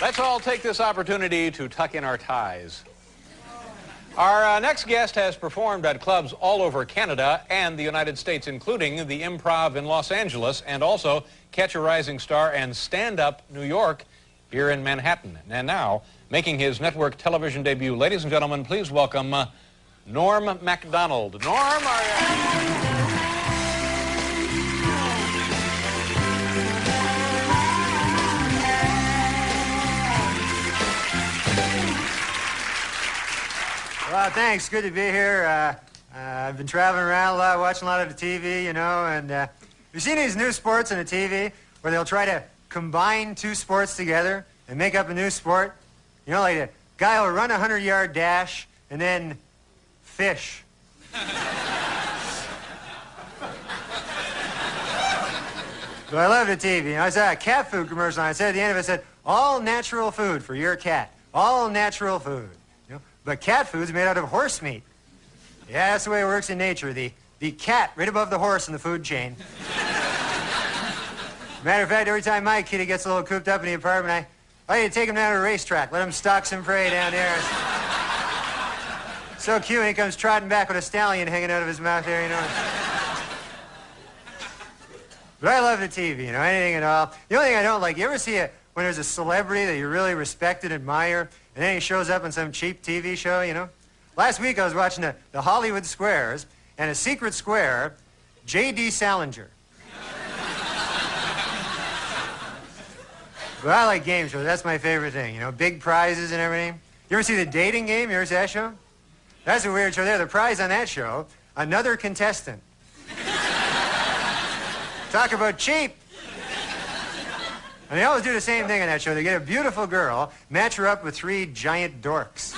Let's all take this opportunity to tuck in our ties. Our next guest has performed at clubs all over Canada and the United States, including the Improv in Los Angeles and also Catch a Rising Star and Stand Up New York here in Manhattan. And now, making his network television debut, ladies and gentlemen, please welcome Norm Macdonald. Norm, are you... Well, thanks. Good to be here. I've been traveling around a lot, watching a lot of the TV, you know, and you've seen these new sports on the TV where they'll try to combine two sports together and make up a new sport. You know, like a guy will run a 100-yard dash and then fish. But I love the TV. You know, I saw a cat food commercial, and I said at the end of it, I said, all natural food for your cat. All natural food. But cat food's made out of horse meat. Yeah, that's the way it works in nature. The cat right above the horse in the food chain. Matter of fact, every time my kitty gets a little cooped up in the apartment, I need to take him down to a racetrack, let him stalk some prey down there. So cute, he comes trotting back with a stallion hanging out of his mouth there, you know. But I love the TV, you know, anything at all. The only thing I don't like, you ever see it when there's a celebrity that you really respect and admire, and then he shows up on some cheap TV show, you know? Last week I was watching the Hollywood Squares, and a secret square, J.D. Salinger. But I like game shows. That's my favorite thing, you know, big prizes and everything. You ever see The Dating Game? You ever see that show? That's a weird show there. The prize on that show, another contestant. Talk about cheap. And they always do the same thing on that show. They get a beautiful girl, match her up with 3 giant dorks.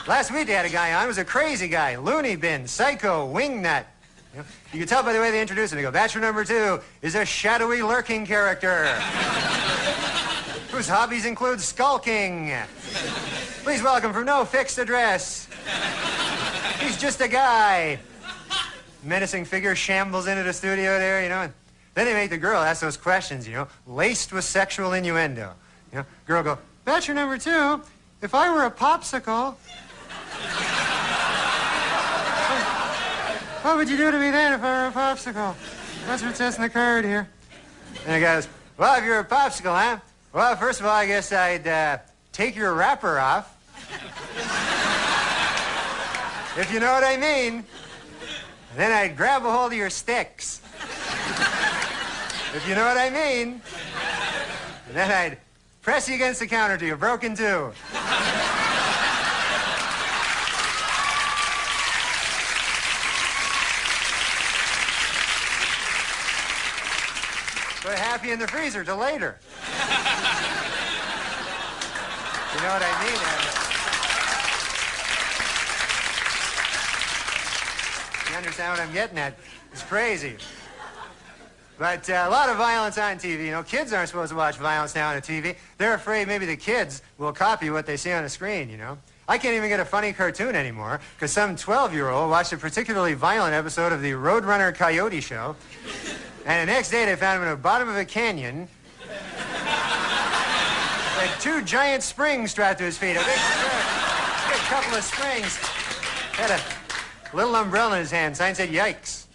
Last week they had a guy on. He was a crazy guy. Loony bin, psycho, wingnut. You can tell by the way they introduce him. They go, bachelor number 2 is a shadowy lurking character whose hobbies include skulking. Please welcome from no fixed address. He's just a guy. Menacing figure shambles into the studio there, you know, and then they make the girl ask those questions, you know, laced with sexual innuendo. You know, girl go, bachelor number 2, if I were a popsicle, what would you do to me then if I were a popsicle? That's what's in the card here. And the guy goes, well, if you're a popsicle, huh? Well, first of all, I guess I'd take your wrapper off. If you know what I mean. And then I'd grab a hold of your sticks. If you know what I mean. And then I'd press you against the counter till you're broken too. Put happy in the freezer till later. You know what I mean, Adam? You understand what I'm getting at? It's crazy. But a lot of violence on TV. You know, kids aren't supposed to watch violence now on the TV. They're afraid maybe the kids will copy what they see on the screen, you know. I can't even get a funny cartoon anymore because some 12-year-old watched a particularly violent episode of the Roadrunner Coyote show. And the next day they found him in the bottom of a canyon with 2 giant springs strapped to his feet. A big couple of springs. Had a little umbrella in his hand. Sign said, yikes.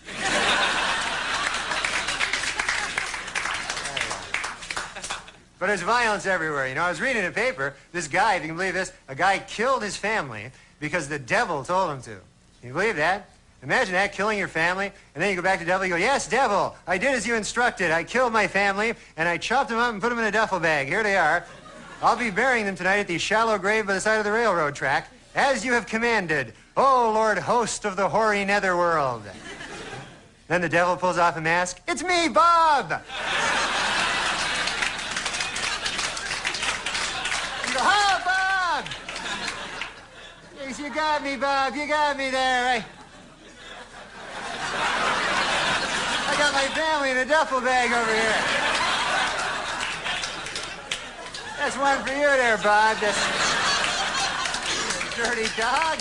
But there's violence everywhere. You know, I was reading in a paper, this guy, if you can believe this, a guy killed his family because the devil told him to. Can you believe that? Imagine that, killing your family, and then you go back to the devil, you go, yes, devil, I did as you instructed. I killed my family, and I chopped them up and put them in a duffel bag. Here they are. I'll be burying them tonight at the shallow grave by the side of the railroad track, as you have commanded, O Lord host of the hoary netherworld. Then the devil pulls off a mask. It's me, Bob! You go, oh, Bob! Yes, you got me, Bob. You got me there. I got my family in a duffel bag over here. That's one for you there, Bob. This dirty dog.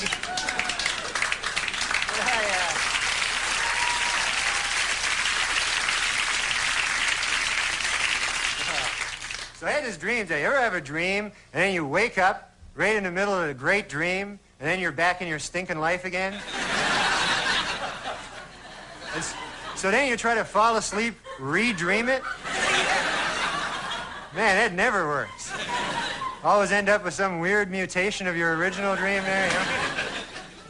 So I had this dream day. You ever have a dream, and then you wake up right in the middle of a great dream, and then you're back in your stinking life again? So then you try to fall asleep, re-dream it? Man, that never works. Always end up with some weird mutation of your original dream there, you know?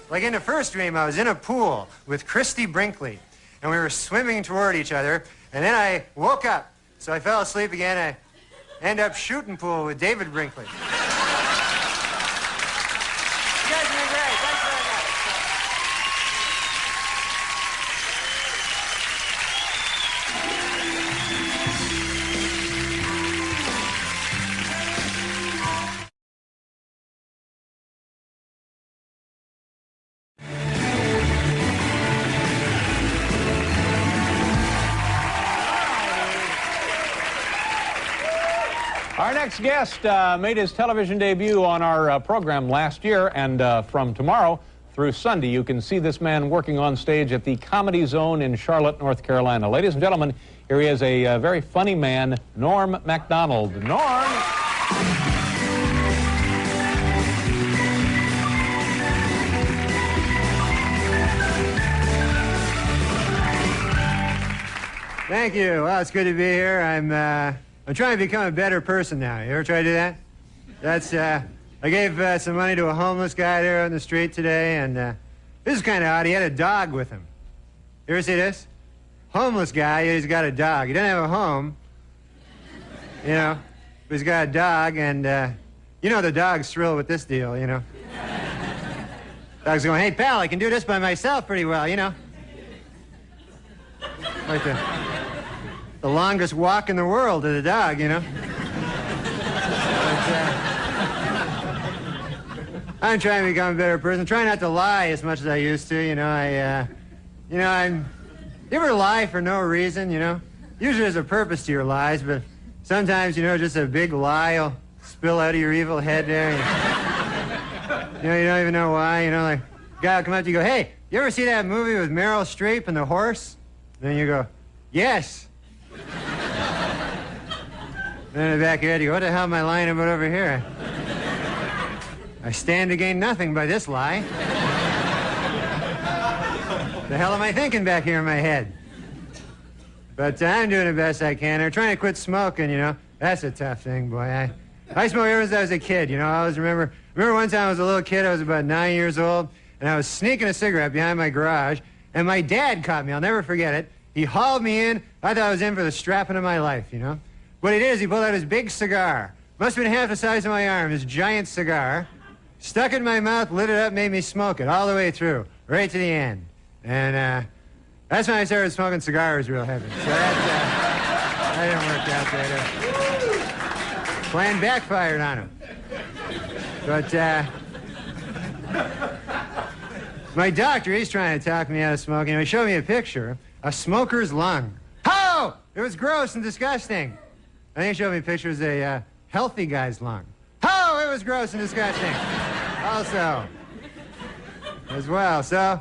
Like in the first dream, I was in a pool with Christy Brinkley, and we were swimming toward each other, and then I woke up. So I fell asleep again. I end up shooting pool with David Brinkley. You guys have been great. Thanks very much. Our next guest made his television debut on our program last year, and from tomorrow through Sunday, you can see this man working on stage at the Comedy Zone in Charlotte, North Carolina. Ladies and gentlemen, here he is, a very funny man, Norm Macdonald. Norm! Thank you. Well, it's good to be here. I'm trying to become a better person now. You ever try to do that? I gave some money to a homeless guy there on the street today, and this is kind of odd. He had a dog with him. You ever see this? Homeless guy, he's got a dog. He doesn't have a home, you know, but he's got a dog, and you know the dog's thrilled with this deal, you know. Dog's going, hey, pal, I can do this by myself pretty well, you know. Like the longest walk in the world to the dog, you know. I'm trying to become a better person. Trying not to lie as much as I used to, you know. You ever lie for no reason, you know? Usually there's a purpose to your lies, but sometimes, you know, just a big lie will spill out of your evil head there. You know, you don't even know why, you know, like, a guy will come up to you and go, hey, you ever see that movie with Meryl Streep and the horse? And then you go, yes. Then in the back of your head, you go, what the hell am I lying about over here? I stand to gain nothing by this lie. The hell am I thinking back here in my head? But I'm doing the best I can. I'm trying to quit smoking, you know. That's a tough thing, boy. I smoked ever since I was a kid, you know. I always remember one time I was a little kid. I was about 9 years old, and I was sneaking a cigarette behind my garage, and my dad caught me. I'll never forget it. He hauled me in. I thought I was in for the strapping of my life, you know. What he did is he pulled out his big cigar. Must have been half the size of my arm, his giant cigar. Stuck it in my mouth, lit it up, made me smoke it all the way through, right to the end. And that's when I started smoking cigars real heavy. So that didn't work out later. Plan backfired on him. But my doctor, he's trying to talk me out of smoking. He showed me a picture, a smoker's lung. Oh! It was gross and disgusting. And he showed me pictures of a healthy guy's lung. Oh, it was gross and disgusting. Also, as well. So,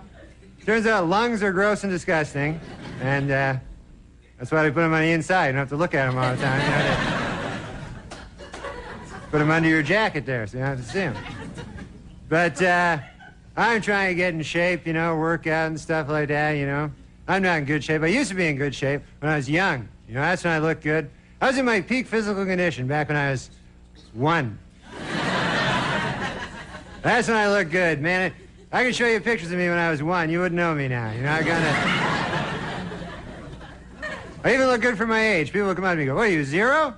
turns out lungs are gross and disgusting, and that's why they put them on the inside. You don't have to look at them all the time. You know, put them under your jacket there, so you don't have to see them. But I'm trying to get in shape, you know, work out and stuff like that, you know. I'm not in good shape. I used to be in good shape when I was young. You know, that's when I looked good. I was in my peak physical condition back when I was 1. That's when I looked good, man. I can show you pictures of me when I was 1. You wouldn't know me now. You're not gonna. I even look good for my age. People will come up to me and go, what are you, 0?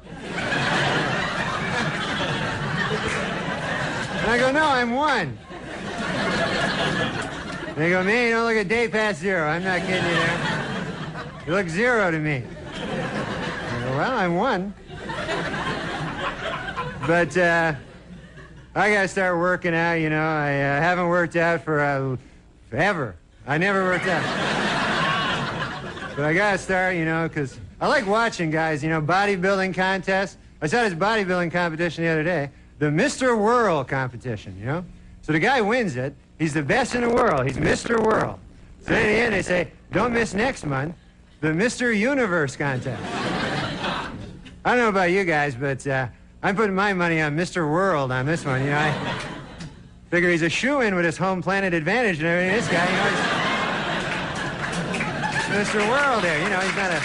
And I go, no, I'm 1. And they go, man, you don't look a day past 0. I'm not kidding you there. You look 0 to me. I go, well, I'm 1. But I got to start working out, you know. I haven't worked out for forever. I never worked out. But I got to start, you know, because I like watching guys, you know, bodybuilding contests. I saw this bodybuilding competition the other day, the Mr. World competition, you know. So the guy wins it. He's the best in the world. He's Mr. World. So in the end, they say, don't miss next month, the Mr. Universe contest. I don't know about you guys, but I'm putting my money on Mr. World on this one. You know, I figure he's a shoo-in with his home planet advantage and everything. This guy, you know, he's Mr. World here. You know, he's not a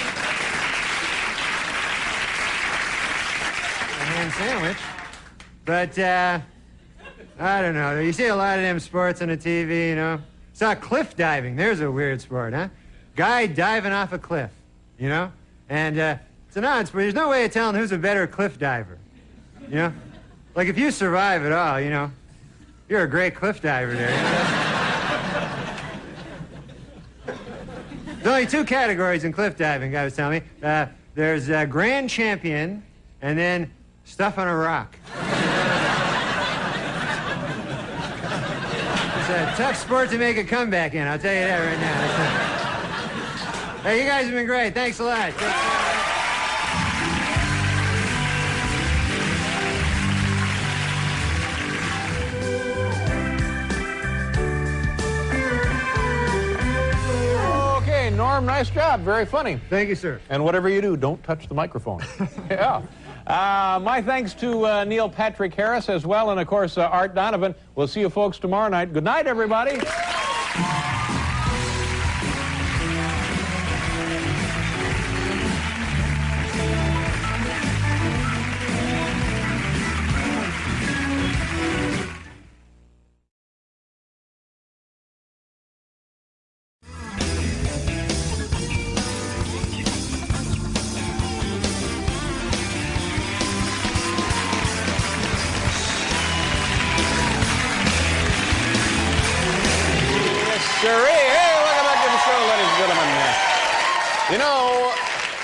ham sandwich. But, I don't know. You see a lot of them sports on the TV, you know. Saw cliff diving. There's a weird sport, huh? Guy diving off a cliff, you know? And it's an odd sport. There's no way of telling who's a better cliff diver, you know? Like, if you survive at all, you know, you're a great cliff diver there, you know? There's only two categories in cliff diving, guy was telling me. There's grand champion and then stuff on a rock. It's a tough sport to make a comeback in, I'll tell you that right now. Hey, you guys have been great. Thanks a lot. Okay, Norm, nice job. Very funny. Thank you, sir. And whatever you do, don't touch the microphone. Yeah. My thanks to Neil Patrick Harris as well, and of course Art Donovan. We'll see you folks tomorrow night. Good night, everybody. Hey, welcome back to the show, ladies and gentlemen. You know,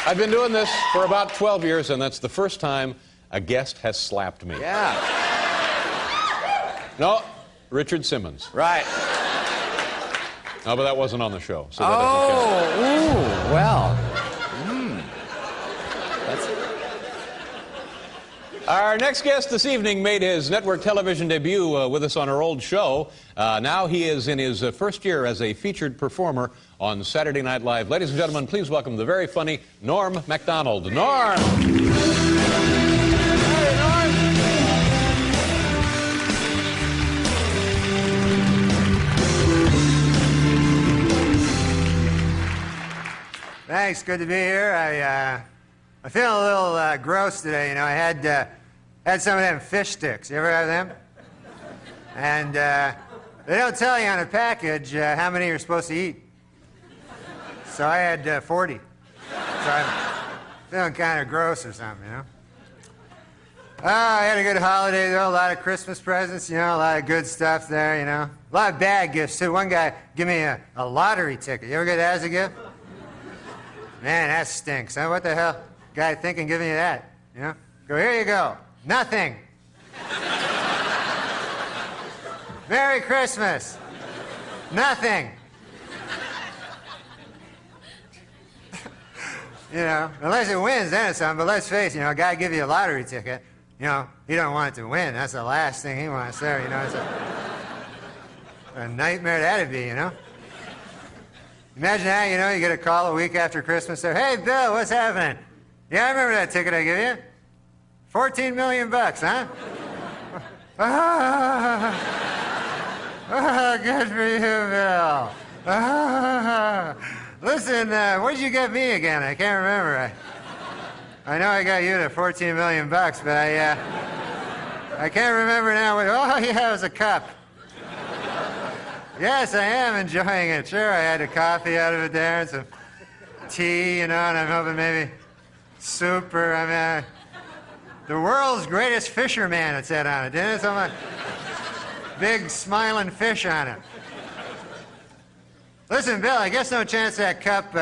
I've been doing this for about 12 years, and that's the first time a guest has slapped me. Yeah. No, Richard Simmons. Right. No, but that wasn't on the show. So that Ooh, well. Our next guest this evening made his network television debut with us on our old show. Now he is in his first year as a featured performer on Saturday Night Live. Ladies and gentlemen, please welcome the very funny Norm Macdonald. Norm! Hey, Norm! Thanks. Good to be here. I feel a little gross today. You know, I had some of them fish sticks. You ever have them? And they don't tell you on a package how many you're supposed to eat. So I had 40. So I'm feeling kind of gross or something, you know? I had a good holiday, though. A lot of Christmas presents, you know, a lot of good stuff there, you know. A lot of bad gifts, too. One guy gave me a lottery ticket. You ever get that as a gift? Man, that stinks. Huh? What the hell? Guy thinking giving you that, you know? Go, here you go. Nothing. Merry Christmas. Nothing. You know, unless it wins, then it's something. But let's face it, you know, a guy give you a lottery ticket, you know, he don't want it to win. That's the last thing he wants there, you know. It's a nightmare that'd be, you know. Imagine that, you know, you get a call a week after Christmas there. Hey, Bill, what's happening? Yeah, I remember that ticket I gave you. 14 million bucks, huh? Good for you, Bill. Listen, what did you get me again? I can't remember. I know I got you the 14 million bucks, but I can't remember now. Oh, yeah, it was a cup. Yes, I am enjoying it. Sure, I had a coffee out of it there and some tea, you know, and I'm hoping maybe soup or, I mean, the world's greatest fisherman, it said on it, didn't it? Some big smiling fish on it. Listen, Bill, I guess no chance that cup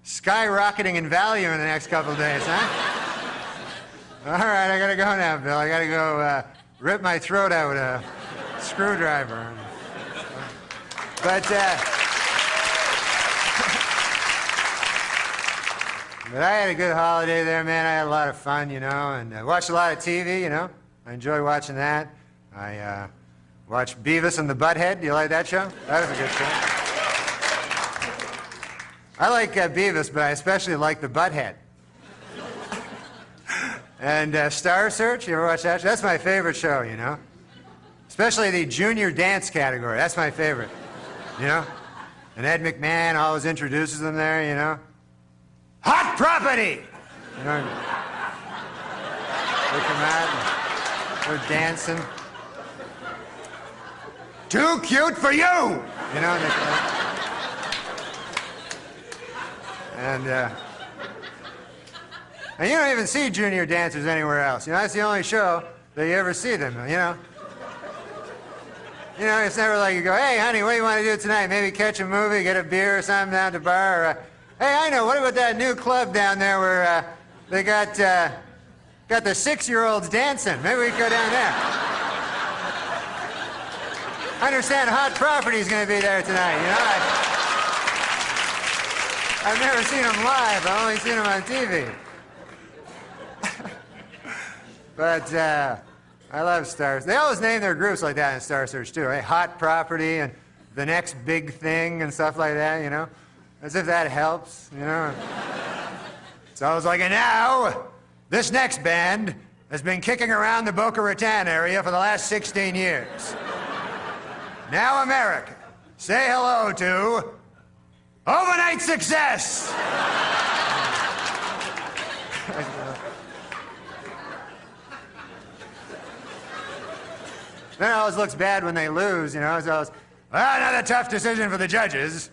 skyrocketing in value in the next couple of days, huh? All right, I gotta go now, Bill. I gotta go rip my throat out with a screwdriver. But I had a good holiday there, man. I had a lot of fun, you know, and I watched a lot of TV, you know. I enjoy watching that. I watched Beavis and the Butthead. Do you like that show? That was a good show. I like Beavis, but I especially like the Butthead. And Star Search, you ever watch that? That's my favorite show, you know? Especially the junior dance category. That's my favorite, you know? And Ed McMahon always introduces them there, you know? Hot property! You know? They come out and they're dancing. Too cute for you! You know? And you don't even see junior dancers anywhere else. You know, that's the only show that you ever see them, you know? You know, it's never like you go, hey, honey, what do you want to do tonight? Maybe catch a movie, get a beer or something down at the bar? Or, hey, I know, what about that new club down there where they got the 6-year-olds dancing? Maybe we could go down there. I understand Hot Property's going to be there tonight, you know? I've never seen them live. I've only seen them on TV. But I love Stars. They always name their groups like that in Star Search, too, right? Hot Property and The Next Big Thing and stuff like that, you know? As if that helps, you know? It's always like, and now, this next band has been kicking around the Boca Raton area for the last 16 years. Now, America, say hello to Overnight Success! Then it always looks bad when they lose, you know. It's always, well, another tough decision for the judges.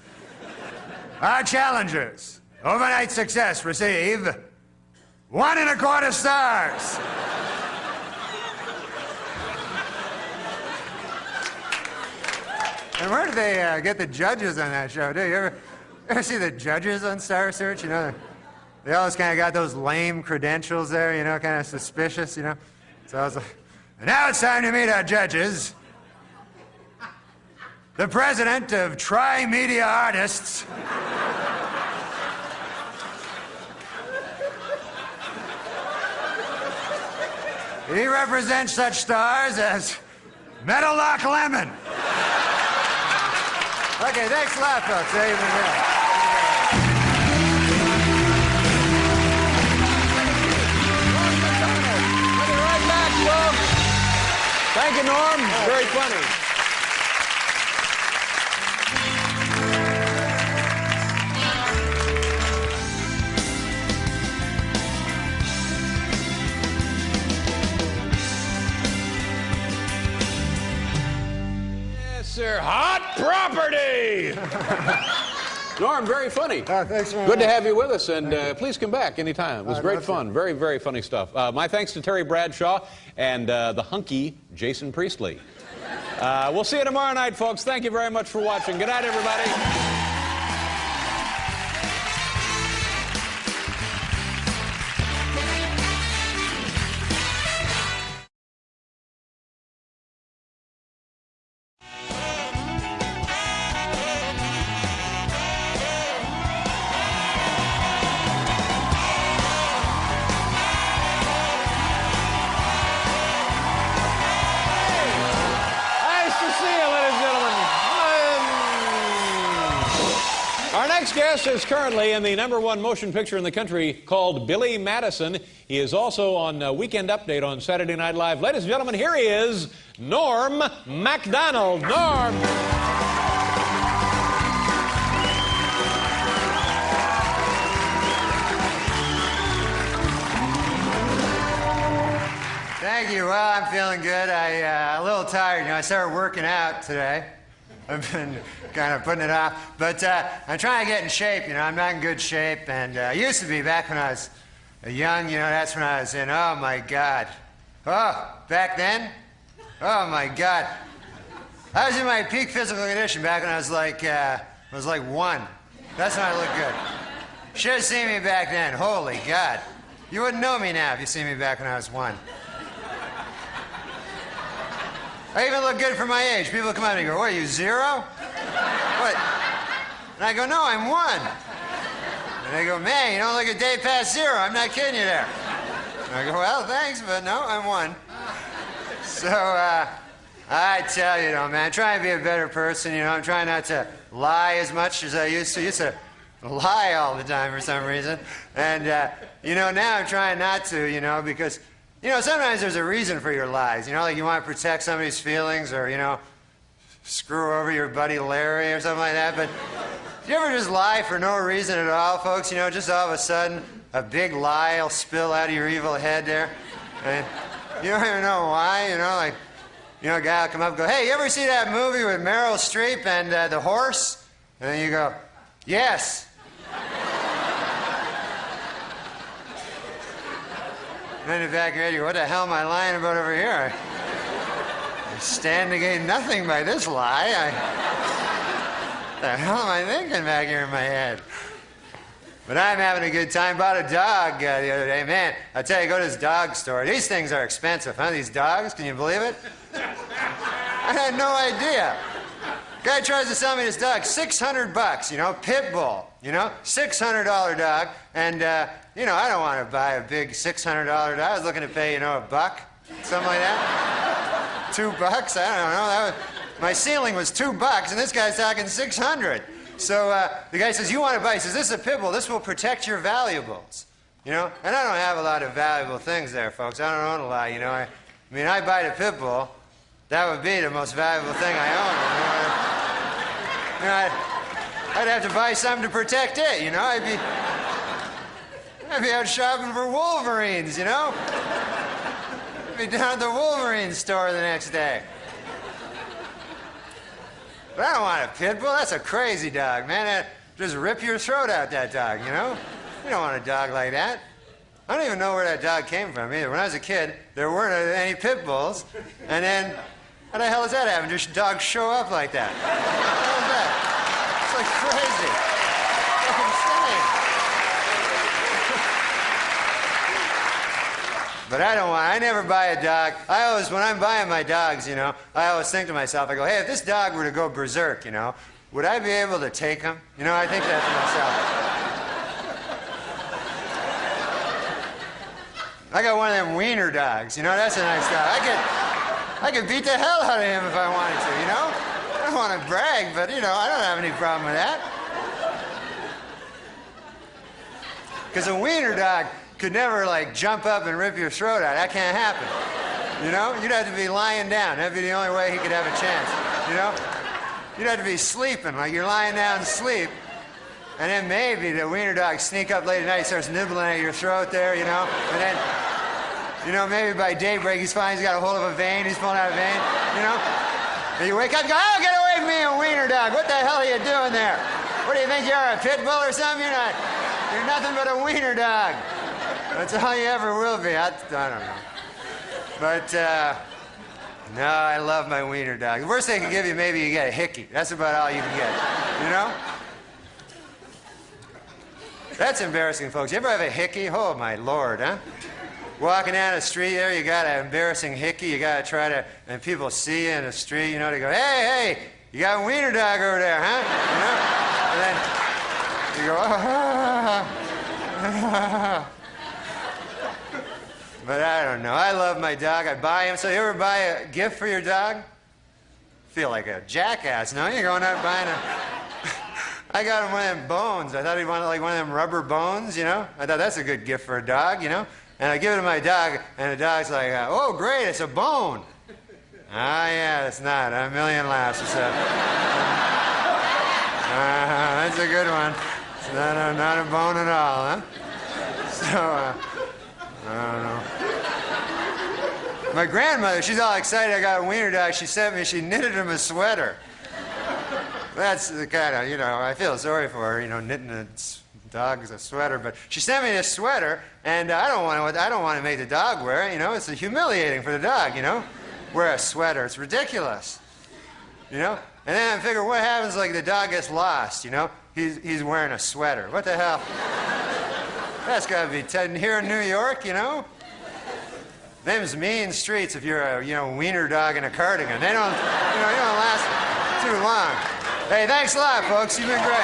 Our challengers, Overnight Success, receive 1 1/4 stars. And where do they get the judges on that show? Do you ever see the judges on Star Search? You know, they always kind of got those lame credentials there, you know, kind of suspicious, you know. So I was like, and now it's time to meet our judges. The president of Tri-Media Artists. He represents such stars as Meadowlark Lemon. Okay, thanks a lot, folks. There you go. Thank you, Norm. Very funny. Yes, sir. Hot property. Norm, very funny. Thanks very Good to much. have you with us, and please come back anytime. It was great fun. Very, very funny stuff. My thanks to Terry Bradshaw and the hunky Jason Priestley. We'll see you tomorrow night, folks. Thank you very much for watching. Good night, everybody. Our next guest is currently in the #1 motion picture in the country called Billy Madison. He is also on Weekend Update on Saturday Night Live. Ladies and gentlemen, here he is, Norm Macdonald. Norm. Thank you. Well, I'm feeling good. I'm a little tired. You know, I started working out today. I've been kind of putting it off. But I'm trying to get in shape. You know, I'm not in good shape. And I used to be back when I was young. You know, that's when I was in, oh, my God. Oh, back then? Oh, my God. I was in my peak physical condition back when I was like 1. That's when I looked good. Should have seen me back then. Holy God. You wouldn't know me now if you see me back when I was 1. I even look good for my age. People come up and go, what, are you 0? What? And I go, no, I'm 1. And they go, man, you don't look a day past 0. I'm not kidding you there. And I go, well, thanks, but no, I'm 1. So, I tell you, man, I'm trying to be a better person, I'm trying not to lie as much as I used to. If lie all the time for some reason. And, now I'm trying not to, because, sometimes there's a reason for your lies. Like you want to protect somebody's feelings or, screw over your buddy Larry or something like that. But do you ever just lie for no reason at all, folks? Just all of a sudden, a big lie will spill out of your evil head there. And you don't even know why, a guy will come up and go, hey, you ever see that movie with Meryl Streep and the horse? And then you go, yes. And then in the back of your head, you go, what the hell am I lying about over here? I stand to gain nothing by this lie. What the hell am I thinking back here in my head? But I'm having a good time. Bought a dog the other day. Man, I tell you, go to this dog store. These things are expensive, huh? These dogs, can you believe it? I had no idea. Guy tries to sell me this dog, $600, pit bull, $600 dog. And, I don't want to buy a big $600 dog. I was looking to pay, $1, something like that. $2, I don't know. My ceiling was $2, and this guy's talking 600. So the guy says, you want to buy? He says, this is a pit bull. This will protect your valuables. And I don't have a lot of valuable things there, folks. I don't own a lot, I buy a pit bull. That would be the most valuable thing I own. I'd have to buy something to protect it, I'd be out shopping for Wolverines, I'd be down at the Wolverine store the next day. But I don't want a pit bull. That's a crazy dog, man. Just rip your throat out, that dog, You don't want a dog like that. I don't even know where that dog came from either. When I was a kid, there weren't any pit bulls. And then, how the hell does that happen? Just dogs show up like that. What is that? It's like crazy. It's insane. But I never buy a dog. When I'm buying my dogs, I always think to myself, I go, hey, if this dog were to go berserk, would I be able to take him? I think that to myself. I got one of them wiener dogs, that's a nice dog. I could beat the hell out of him if I wanted to, I don't want to brag, but, I don't have any problem with that. Because a wiener dog could never, jump up and rip your throat out. That can't happen. You'd have to be lying down. That'd be the only way he could have a chance, You'd have to be sleeping, like you're lying down to sleep. And then maybe the wiener dog sneak up late at night, starts nibbling at your throat there, And then, maybe by daybreak he's got a hold of a vein, he's pulling out a vein, And you wake up and go, oh, get away from me, a wiener dog. What the hell are you doing there? What do you think you are, a pit bull or something? You're nothing but a wiener dog. That's all you ever will be. I don't know. But, no, I love my wiener dog. The worst they can give you, maybe you get a hickey. That's about all you can get, That's embarrassing, folks. You ever have a hickey? Oh, my Lord, huh? Walking down the street there, you got an embarrassing hickey. You got to try to, and people see you in the street, they go, hey, you got a wiener dog over there, huh? And then you go, But I don't know. I love my dog. I buy him. So you ever buy a gift for your dog? Feel like a jackass, no? You're going out buying I got him one of them bones. I thought he wanted one of them rubber bones, I thought that's a good gift for a dog, And I give it to my dog, and the dog's like, oh, great, it's a bone. Ah, yeah, it's not. A million laughs or so. That's a good one. It's not a bone at all, huh? So, I don't know. My grandmother, she's all excited I got a wiener dog. She knitted him a sweater. That's the kind of, I feel sorry for her, knitting a dog's a sweater. But she sent me this sweater, and I don't want to make the dog wear it. It's humiliating for the dog. Wear a sweater. It's ridiculous. And then I figure, what happens? The dog gets lost. He's wearing a sweater. What the hell? That's got to be here in New York. Them's mean streets. If you're a wiener dog in a cardigan, they don't you don't last too long. Hey, thanks a lot, folks. You've been great.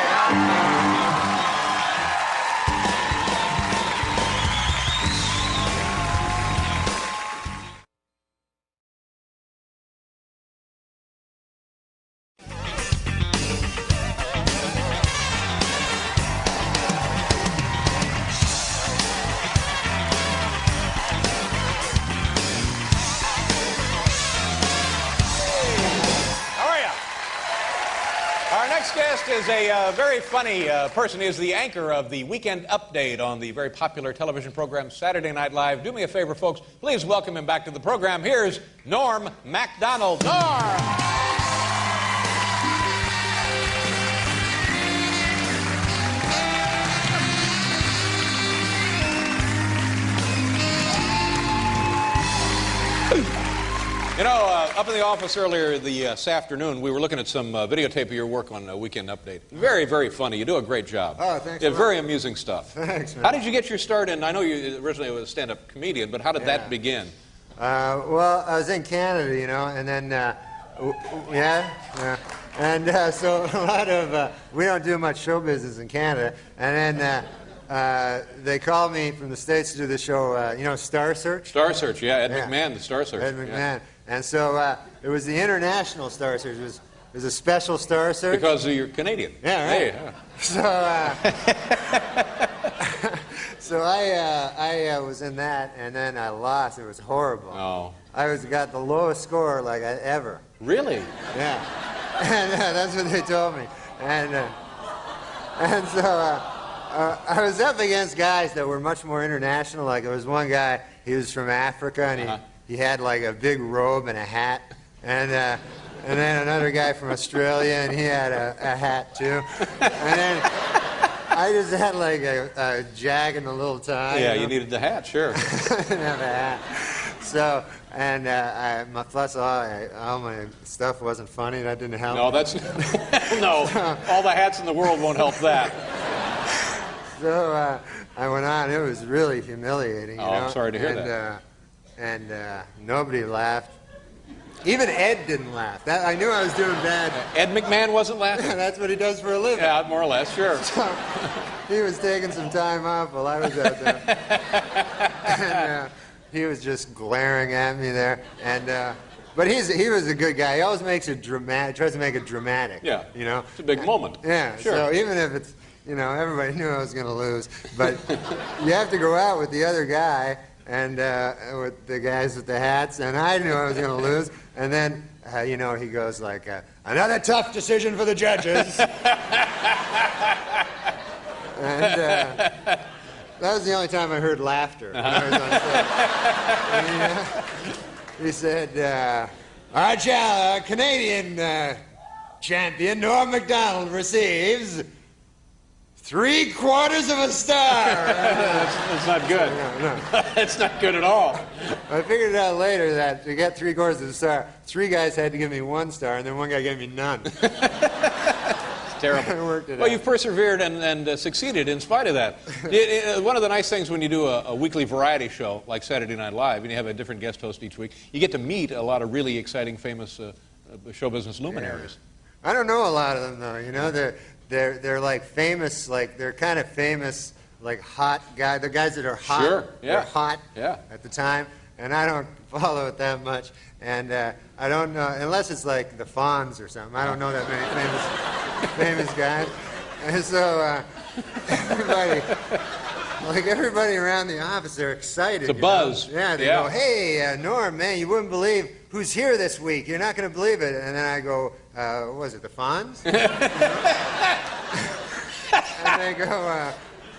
next guest is a very funny person. He is the anchor of the Weekend Update on the very popular television program Saturday Night Live. Do me a favor, folks. Please welcome him back to the program. Here's Norm Macdonald. Norm! You know, up in the office earlier this afternoon, we were looking at some videotape of your work on Weekend Update. Very, very funny. You do a great job. Oh, thanks. Yeah, very amusing stuff. Thanks, man. How did you get your start in? I know you originally was a stand-up comedian, but how did that begin? Well, I was in Canada, you know, and then, and so a lot of, we don't do much show business in Canada, and then they called me from the States to do the show, you know, Star Search? Star Search, yeah, Ed McMahon, the Star Search. Ed McMahon. Yeah. And so it was the international Star Search. It was a special Star Search. Because you're Canadian. Yeah, right. Hey, So I was in that, and then I lost. It was horrible. Oh. I got the lowest score like ever. Really? Yeah, and that's what they told me. And so I was up against guys that were much more international. Like there was one guy, he was from Africa, and he had like a big robe and a hat, and then another guy from Australia, and he had a hat too, and then I just had like a jag and a little tie. Yeah, you know? you needed the hat, sure. I didn't have a hat. So, and plus all my stuff wasn't funny, and that didn't help. No, that's no. All the hats in the world won't help that. So I went on. It was really humiliating. You know? I'm sorry to hear that. And nobody laughed. Even Ed didn't laugh. I knew I was doing bad. Ed McMahon wasn't laughing? That's what he does for a living. Yeah, more or less, sure. So, he was taking some time off while I was out there. And he was just glaring at me there. And but he was a good guy. He always makes it dramatic, tries to make it dramatic. Yeah. You know? It's a big moment. Yeah. Sure. So even if it's, you know, everybody knew I was going to lose. But you have to go out with the other guy and with the guys with the hats, and I knew I was going to lose. And then, you know, he goes like, another tough decision for the judges. And that was the only time I heard laughter when I was on stage. And, he said, all right, yeah, Canadian champion Norm Macdonald receives 3/4 of a star. That's not good. No. That's not good at all. I figured out later that to get 3/4 of a star, 3 guys had to give me 1 star, and then 1 guy gave me none. Terrible. I worked it well, out. you've persevered and succeeded in spite of that. One of the nice things when you do a weekly variety show like Saturday Night Live, and you have a different guest host each week, you get to meet a lot of really exciting, famous show business luminaries. Yeah. I don't know a lot of them, though. You know, they're like famous, like they're kind of famous, like hot guys. The guys that are hot, Sure, yeah. they're hot Yeah. at the time, and I don't follow it that much. And I don't know, unless it's like the Fonz or something. I don't know that many famous guys. And so everybody around the office, they're excited. It's a buzz. Know? Yeah, they go, hey, Norm, man, you wouldn't believe who's here this week. You're not going to believe it. And then I go, what was it, the Fonz? And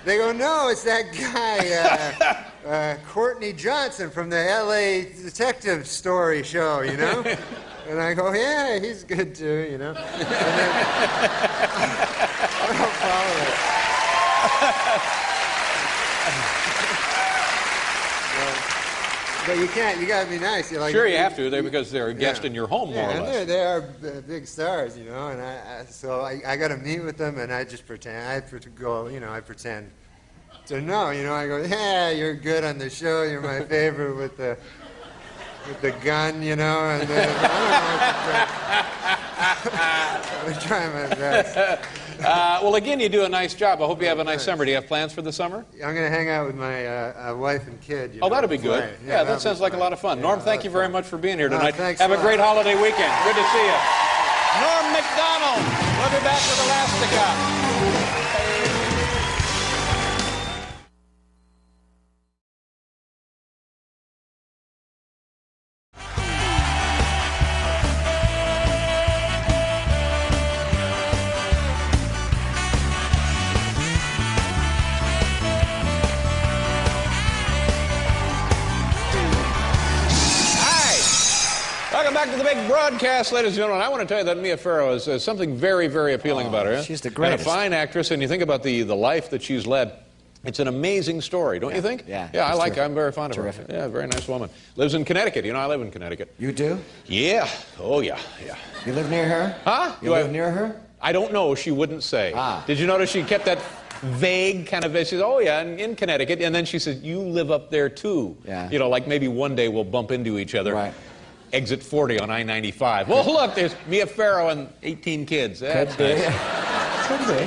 they go, no, it's that guy, Courtney Johnson from the L.A. Detective Story show, you know? And I go, yeah, he's good too, you know? And then, I don't follow it. But you can't, you gotta be nice. You're like, Sure, you have to, because they're a guest in your home, more or less. They are big stars, you know, and so I got to meet with them, and I just pretend. I pretend to know, you know. I go, yeah, you're good on the show. You're my favorite with the gun, you know, and then I'm trying my best. Well, again, you do a nice job. I hope you have a nice summer. Do you have plans for the summer? I'm going to hang out with my wife and kid. Oh, that'll be good. Yeah, that sounds like a lot of fun. Yeah, Norm, thank you very much for being here tonight. Thanks have a a lot. great holiday weekend. Good to see you. Norm Macdonald. We'll be back with Elastica. Welcome back to the big broadcast, ladies and gentlemen. I want to tell you that Mia Farrow is something very, very appealing about her. She's the greatest. And a fine actress, and you think about the life that she's led. It's an amazing story, don't you think? Yeah. Yeah, I like her. I'm very fond of Terrific. her. Yeah, very nice woman. Lives in Connecticut. You know, I live in Connecticut. You do? Yeah. Oh, yeah, yeah. You live near her? Huh? You live near her? I don't know. She wouldn't say. Ah. Did you notice she kept that vague kind of... She says, oh, yeah, in Connecticut. And then she says, you live up there, too. Yeah. You know, like maybe one day we'll bump into each other. Right. Exit 40 on I-95. Well, look, there's Mia Farrow and 18 kids. That's nice. Could be.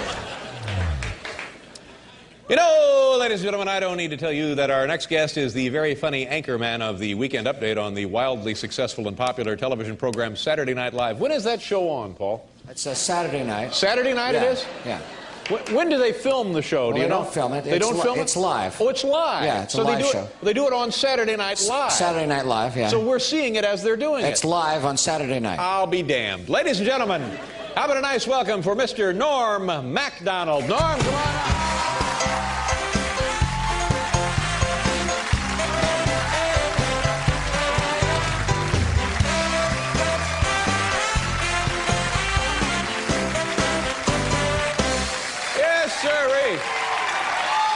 You know, ladies and gentlemen, I don't need to tell you that our next guest is the very funny anchorman of the Weekend Update on the wildly successful and popular television program Saturday Night Live. When is that show on, Paul? It's a Saturday night. Saturday night Yeah, it is? Yeah. When do they film the show? Well, do you they know? don't film it. They don't film it? It's live. Oh, it's live. Yeah, it's a live show. They do it on Saturday Night Live. Saturday Night Live, yeah. So we're seeing it as they're doing it. It's live on Saturday night. I'll be damned. Ladies and gentlemen, how about a nice welcome for Mr. Norm Macdonald. Norm, come on up.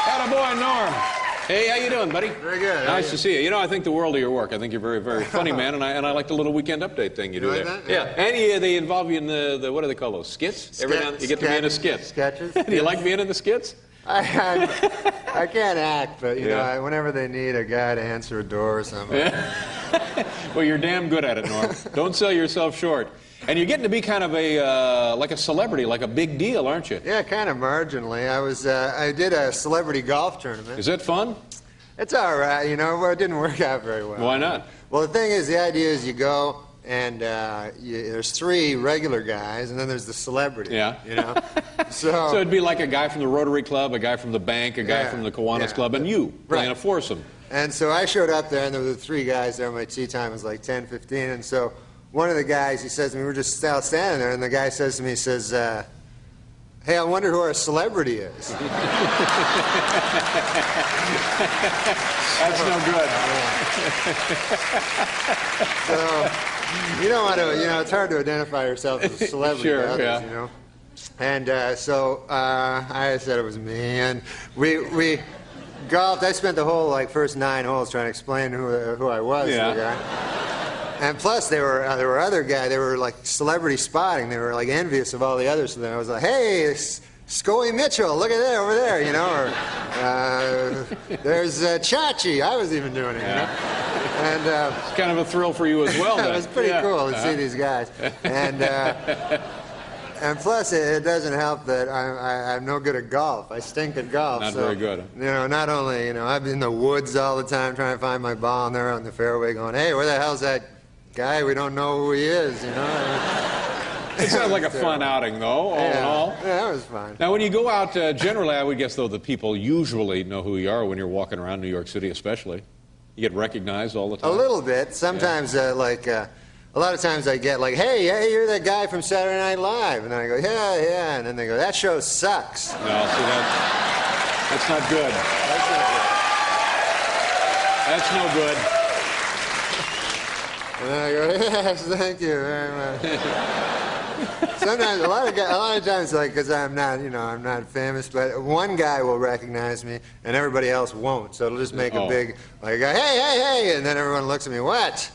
Attaboy, Norm. Hey, how you doing, buddy? Very good. Nice to see you. You know, I think the world of your work. I think you're very, very funny, man, and I like the little weekend update thing you do like there. that? Yeah. And they involve you in the what do they call those? Skits? Every now and then you get to be in a skit. Sketches. Do you like being in the skits? I can't act, but you Yeah. know, whenever they need a guy to answer a door or something. Yeah. Well, you're damn good at it, Norm. Don't sell yourself short. And you're getting to be kind of like a celebrity, like a big deal, aren't you? Yeah, kind of marginally. I did a celebrity golf tournament. Is it fun? It's all right, you know. Well, it didn't work out very well. Why not? Well, the thing is, the idea is you go and there's 3 regular guys, and then there's the celebrity. Yeah. You know. So it'd be like a guy from the Rotary Club, a guy from the bank, a guy from the Kiwanis Club, and you playing a foursome. And so I showed up there, and there were 3 guys there. My tee time was like 10:15, and so one of the guys, he says to me, we were just standing there, and the guy says to me, he says, hey, I wonder who our celebrity is. That's no good. So you don't want to, you know, it's hard to identify yourself as a celebrity Sure, to others, yeah. you know. And so I said it was me, and we golfed. I spent the whole first 9 holes trying to explain who I was to the guy. And plus, there were other guys. They were like celebrity spotting. They were like envious of all the others. So then I was like, "Hey, Scoey Mitchell, look at that over there," you know. Or there's Chachi. I was even doing it, you know. And It's kind of a thrill for you as well. it was pretty cool to see these guys. And plus, it doesn't help that I'm no good at golf. I stink at golf. Not so, very good. You know, not only, you know, I'm in the woods all the time trying to find my ball, and they're on the fairway going, "Hey, where the hell's that guy? We don't know who he is," you know. It sounds like a fun outing, though, all in all. Yeah, it was fun. Now, when you go out, generally, I would guess, though, that people usually know who you are when you're walking around New York City, especially. You get recognized all the time. A little bit. Sometimes, a lot of times I get like, hey, you're that guy from Saturday Night Live. And then I go, yeah. And then they go, that show sucks. No, see, that's not good. That's no good. And then I go, yes, thank you very much. Sometimes, a lot of times, because I'm not famous, but one guy will recognize me and everybody else won't. So it'll just make a big, hey, and then everyone looks at me, what?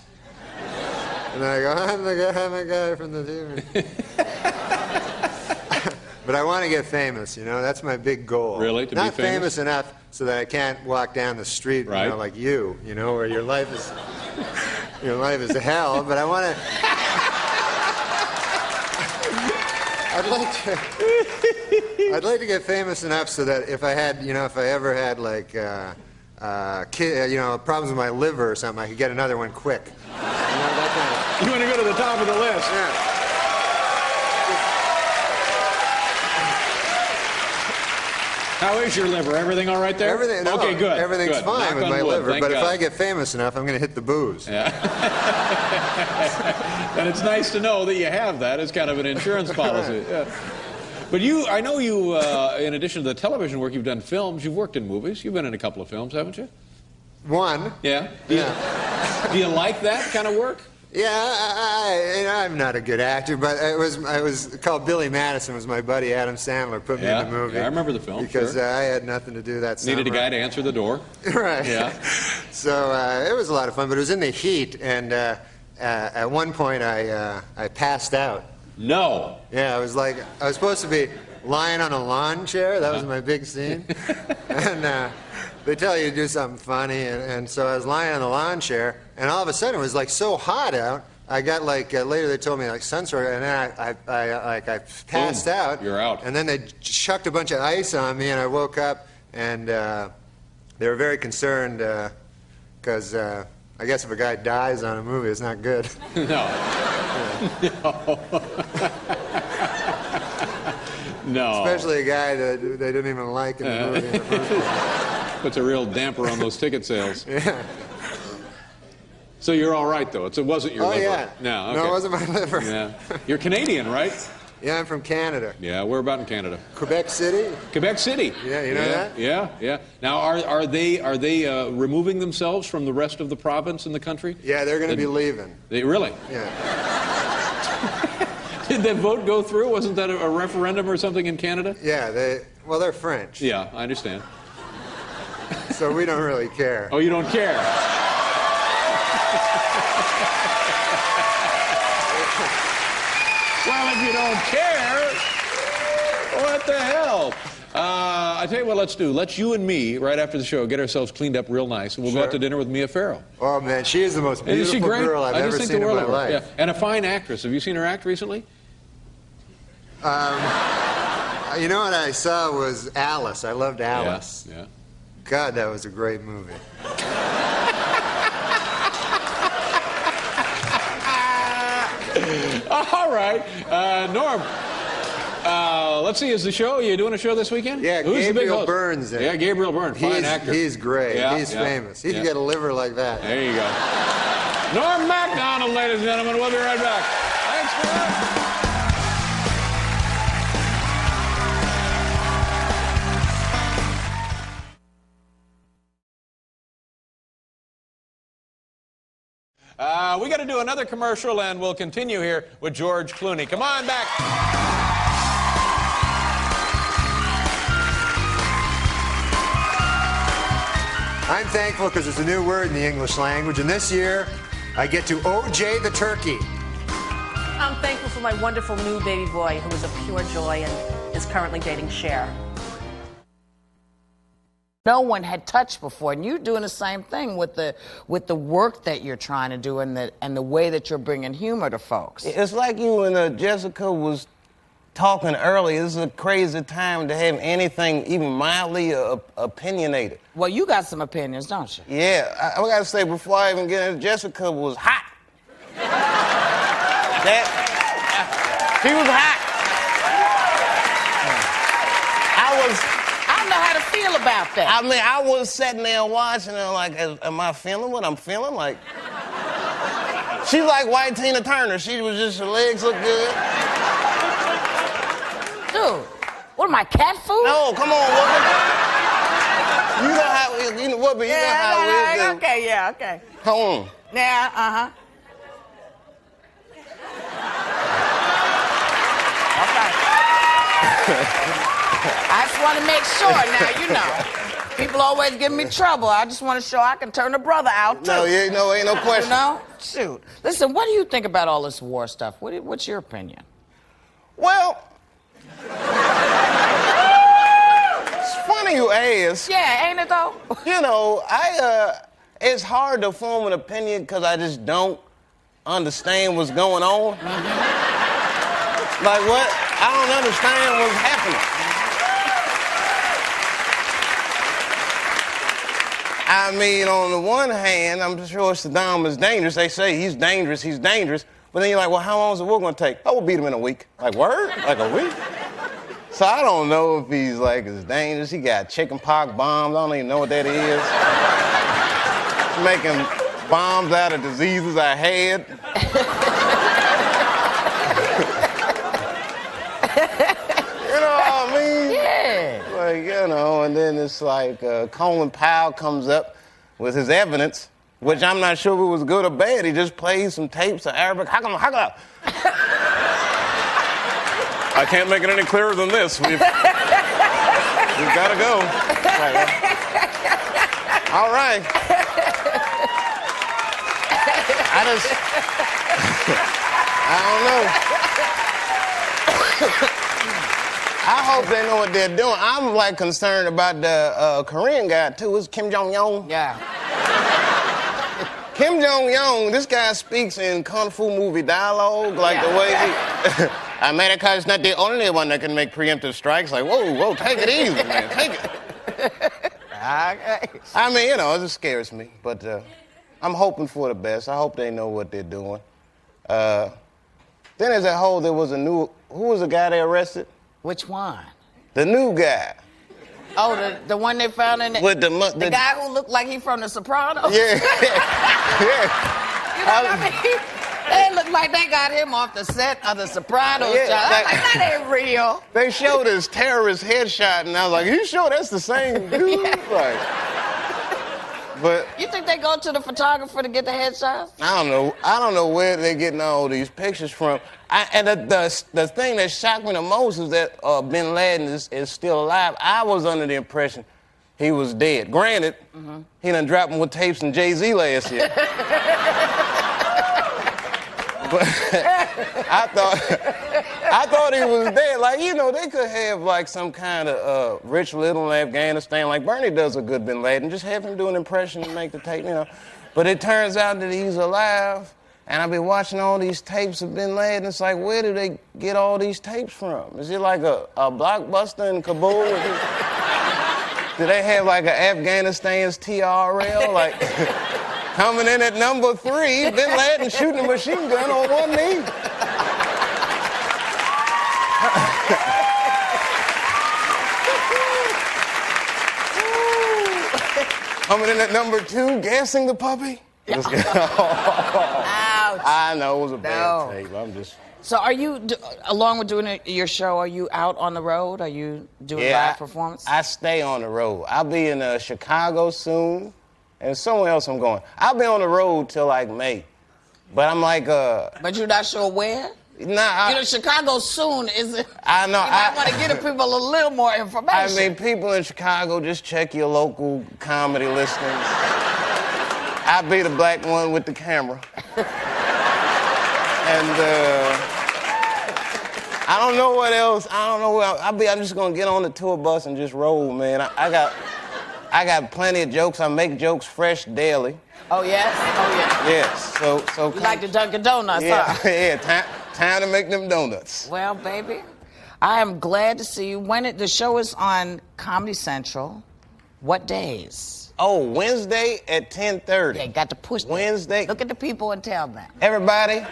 And I go, I'm the guy from the TV. But I want to get famous, you know. That's my big goal. Really? To Not be famous? enough so that I can't walk down the street, Right. you know, like you know, where your life is hell. But I want to. I'd like to get famous enough so that if I ever had problems with my liver or something, I could get another one quick. You know, that You want to go to the top of the list. yeah. How is your liver? Everything all right there? Everything. No, okay, good. Everything's good. fine Knock with on my wood, liver. thank But if God. I get famous enough, I'm going to hit the booze. Yeah. And it's nice to know that you have that as kind of an insurance policy. Yeah. But I know you, in addition to the television work, you've done films. You've worked in movies. You've been in a couple of films, haven't you? One. Yeah. Do you like that kind of work? Yeah, I'm not a good actor, but I was called Billy Madison. Was my buddy Adam Sandler put me in the movie? Yeah, I remember the film. Because sure. I had nothing to do that summer. Needed a guy to answer the door. Right. Yeah. So it was a lot of fun, but it was in the heat, and at one point I passed out. No. Yeah, I was supposed to be lying on a lawn chair. That was my big scene. And they tell you to do something funny, and so I was lying on the lawn chair, and all of a sudden it was like so hot out. I got later they told me sunstroke, and then I passed out. You're out. And then they chucked a bunch of ice on me, and I woke up, and they were very concerned because I guess if a guy dies on a movie, it's not good. No. No. No. Especially a guy that they didn't even like in the movie in the first place. Puts a real damper on those ticket sales. Yeah. So you're all right, though. It wasn't your liver. Yeah. No, okay. No, it wasn't my liver. Yeah. You're Canadian, right? Yeah, I'm from Canada. Yeah, where about in Canada? Quebec City. Quebec City. Yeah, you know that? Yeah, yeah. Now, are they removing themselves from the rest of the province in the country? Yeah, they're going to be leaving. They really? Yeah. Did that vote go through? Wasn't that a referendum or something in Canada? Yeah, they're French. Yeah, I understand. So we don't really care. Oh, you don't care? Well, if you don't care, what the hell? I tell you what let's do. Let's you and me, right after the show, get ourselves cleaned up real nice, and we'll go out to dinner with Mia Farrow. Oh, man, she is the most Isn't beautiful she great? girl I've ever seen in my life. Yeah. And a fine actress. Have you seen her act recently? You know what I saw was Alice. I loved Alice. Yeah. God, that was a great movie. All right. Norm, let's see, is the show, you doing a show this weekend? Yeah, Who's the big Gabriel host? Byrne's in it. Yeah, Gabriel Byrne, fine actor. He's great. Yeah, He's yeah, famous. He can yeah. get a liver like that. There you go. Norm Macdonald, ladies and gentlemen. We'll be right back. Thanks for that. We got to do another commercial, and we'll continue here with George Clooney. Come on back. I'm thankful because there's a new word in the English language, and this year I get to OJ the turkey. I'm thankful for my wonderful new baby boy, who is a pure joy and is currently dating Cher. No one had touched before, and you're doing the same thing with the work that you're trying to do and the way that you're bringing humor to folks. It's like you and Jessica was talking earlier. This is a crazy time to have anything even mildly opinionated. Well, you got some opinions, don't you? Yeah, I gotta say, before I even get into Jessica was hot. She was hot. I don't know how to feel about that. I mean, I was sitting there watching her like, am I feeling what I'm feeling? Like, she's like white Tina Turner. She was just, her legs look good. Dude, what am I, cat food? No, come on, woman. You know how, you know what, but you know how it is. Okay, yeah, okay. Come on. Yeah, uh-huh. I just want to make sure now, you know. People always give me trouble. I just want to show I can turn a brother out, too. No, ain't no question. You know? Shoot. Listen, what do you think about all this war stuff? What's your opinion? Well, it's funny you ask. Yeah, ain't it, though? You know, it's hard to form an opinion because I just don't understand what's going on. Like what? I don't understand what's happening. I mean, on the one hand, I'm sure Saddam is dangerous. They say he's dangerous. But then you're like, well, how long is the war going to take? Oh, we'll beat him in a week. Like, word? Like a week? So I don't know if he's like as dangerous. He got chicken pox bombs. I don't even know what that is. Making bombs out of diseases I had. You know what I mean? Yeah. Like, you know, and then it's like Colin Powell comes up with his evidence. which I'm not sure if it was good or bad. He just played some tapes of Arabic. I can't make it any clearer than this. We've got to go. All right. I don't know. I hope they know what they're doing. I'm like concerned about the Korean guy too. It's Kim Jong-un. Yeah. Kim Jong-un, this guy speaks in Kung Fu movie dialogue, like the way he... America is not the only one that can make preemptive strikes. Like, whoa, take it easy, man, take it. I mean, you know, it just scares me. But I'm hoping for the best. I hope they know what they're doing. Then as a whole, there was a new... Who was the guy they arrested? Which one? The new guy. Oh, the one they found in the... With the guy who looked like he from The Sopranos? Yeah. Yeah. You know what I mean? They look like they got him off the set of The Sopranos. Yeah, I'm like, that ain't real. They showed his terrorist headshot, and I was like, you sure that's the same dude? Yeah. Like, but You think they go to the photographer to get the headshots? I don't know where they're getting all these pictures from. And the thing that shocked me the most is that bin Laden is still alive. I was under the impression he was dead. Granted, he done dropped him with tapes from Jay-Z last year. But I thought he was dead. Like, you know, they could have like some kind of Rich Little in Afghanistan, like Bernie does a good bin Laden. Just have him do an impression and make the tape, you know. But it turns out that he's alive, and I've been watching all these tapes of bin Laden. It's like, where do they get all these tapes from? Is it like a blockbuster in Kabul? Do they have like an Afghanistan's TRL? Like... Coming in at number 3, bin Laden shooting a machine gun on one knee. Coming in at number 2, gassing the puppy. Ouch. I know it was a bad tape. I'm just... So are you, along with doing your show, are you out on the road? Are you doing live performance? I stay on the road. I'll be in Chicago soon. And somewhere else I'm going. I'll be on the road till like May. But I'm like, But you're not sure where? Nah, you know, Chicago soon isn't... I know. I want to give people a little more information. I mean, people in Chicago, just check your local comedy listings. I'll be the black one with the camera. And I don't know what else. I don't know where I'm just going to get on the tour bus and just roll, man. I got plenty of jokes. I make jokes fresh daily. Oh, yes? Oh, yeah. Yes. So you like the Dunkin' Donuts, huh? Yeah, time to make them donuts. Well, baby, I am glad to see you. The show is on Comedy Central. What days? Oh, Wednesday at 10:30. Yeah, got to push that. Wednesday. Look at the people and tell them. Everybody.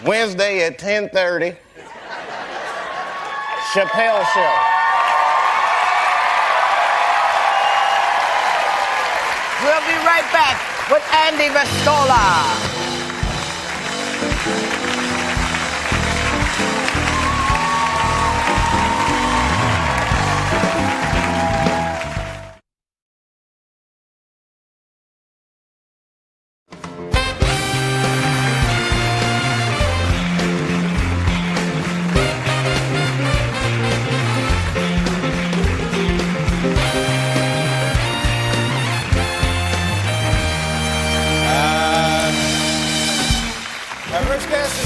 Wednesday at 10:30. Chappelle Show. We'll be right back with Andy Vestola.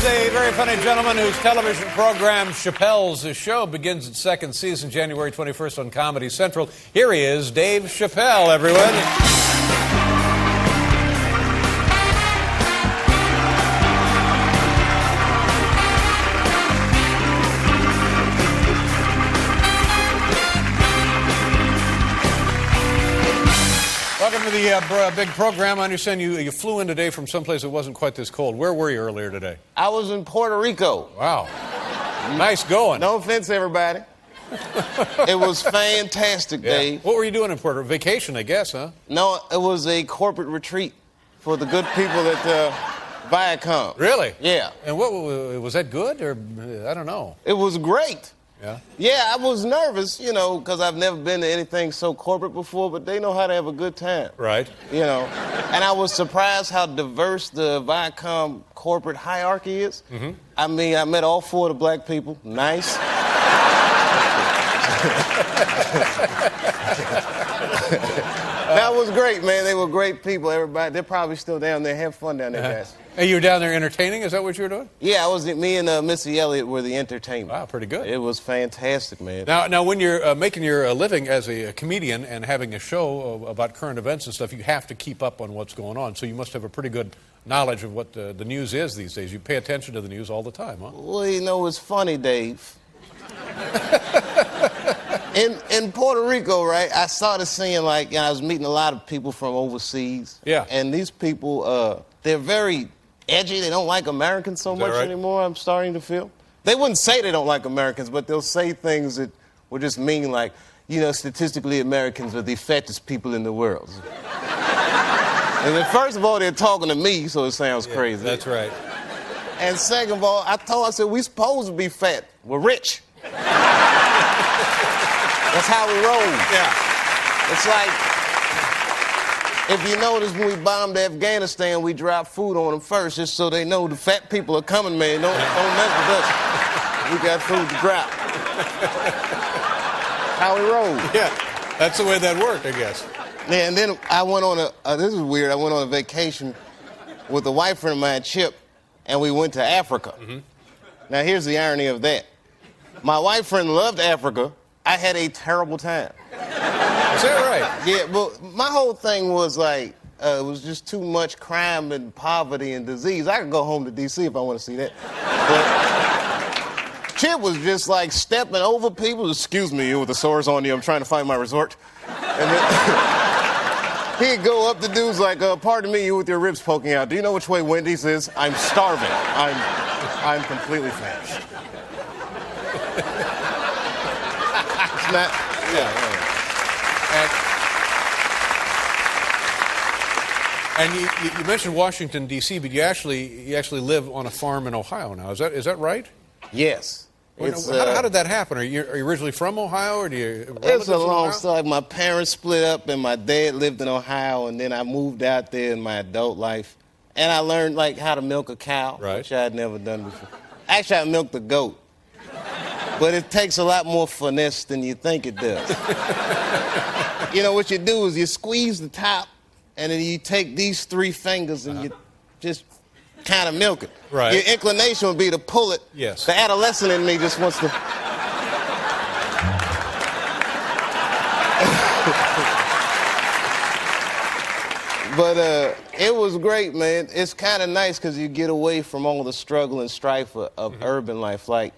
A very funny gentleman whose television program, Chappelle's Show, begins its second season January 21st on Comedy Central. Here he is, Dave Chappelle, everyone. Welcome to the big program. I understand you flew in today from someplace that wasn't quite this cold. Where were you earlier today? I was in Puerto Rico. Wow. Nice going. No offense, everybody. It was fantastic, Dave. What were you doing in Puerto Rico? Vacation, I guess, huh? No, it was a corporate retreat for the good people at Viacom. Really? Yeah. And what was that good, or I don't know? It was great. Yeah? Yeah, I was nervous, you know, because I've never been to anything so corporate before, but they know how to have a good time. Right. You know, and I was surprised how diverse the Viacom corporate hierarchy is. Mm-hmm. I mean, I met all 4 of the black people. Nice. That was great, man. They were great people. Everybody, they're probably still down there. Have fun down there, guys. Hey, you were down there entertaining? Is that what you were doing? Yeah, me and Missy Elliott were the entertainment. Wow, pretty good. It was fantastic, man. Now, when you're making your living as a comedian and having a show about current events and stuff, you have to keep up on what's going on. So you must have a pretty good knowledge of what the news is these days. You pay attention to the news all the time, huh? Well, you know, it's funny, Dave. In Puerto Rico, right, I started seeing, like, you know, I was meeting a lot of people from overseas. Yeah. And these people, they're very edgy. They don't like Americans so much anymore, I'm starting to feel. They wouldn't say they don't like Americans, but they'll say things that would just mean, like, you know, statistically, Americans are the fattest people in the world. And then, first of all, they're talking to me, so it sounds crazy. That's right. And second of all, I said, we supposed to be fat. We're rich. That's how we roll. Yeah. It's like, if you notice, when we bombed Afghanistan, we dropped food on them first, just so they know the fat people are coming, man. Don't mess with us. We got food to drop. How we roll. Yeah, that's the way that worked, I guess. Yeah, and then I went on this is weird, I went on a vacation with a white friend of mine, Chip, and we went to Africa. Mm-hmm. Now, here's the irony of that. My white friend loved Africa. I had a terrible time. Is that right? Yeah, well, my whole thing was like, it was just too much crime and poverty and disease. I could go home to D.C. if I want to see that. But Chip was just like stepping over people. Excuse me, you with the sores on you, I'm trying to find my resort. And then he'd go up to dudes like, pardon me, you with your ribs poking out. Do you know which way Wendy's is? I'm starving. I'm completely famished. It's not, yeah. And you mentioned Washington, D.C., but you actually live on a farm in Ohio now. Is that right? Yes. How did that happen? Are you originally from Ohio, or do you? It's a long story. My parents split up, and my dad lived in Ohio, and then I moved out there in my adult life, and I learned like how to milk a cow, which I had never done before. Actually, I milked a goat, but it takes a lot more finesse than you think it does. You know what you do is you squeeze the top, and then you take these 3 fingers and you just kind of milk it. Right. Your inclination would be to pull it. Yes. The adolescent in me just wants to. But it was great, man. It's kind of nice because you get away from all the struggle and strife of urban life. Like,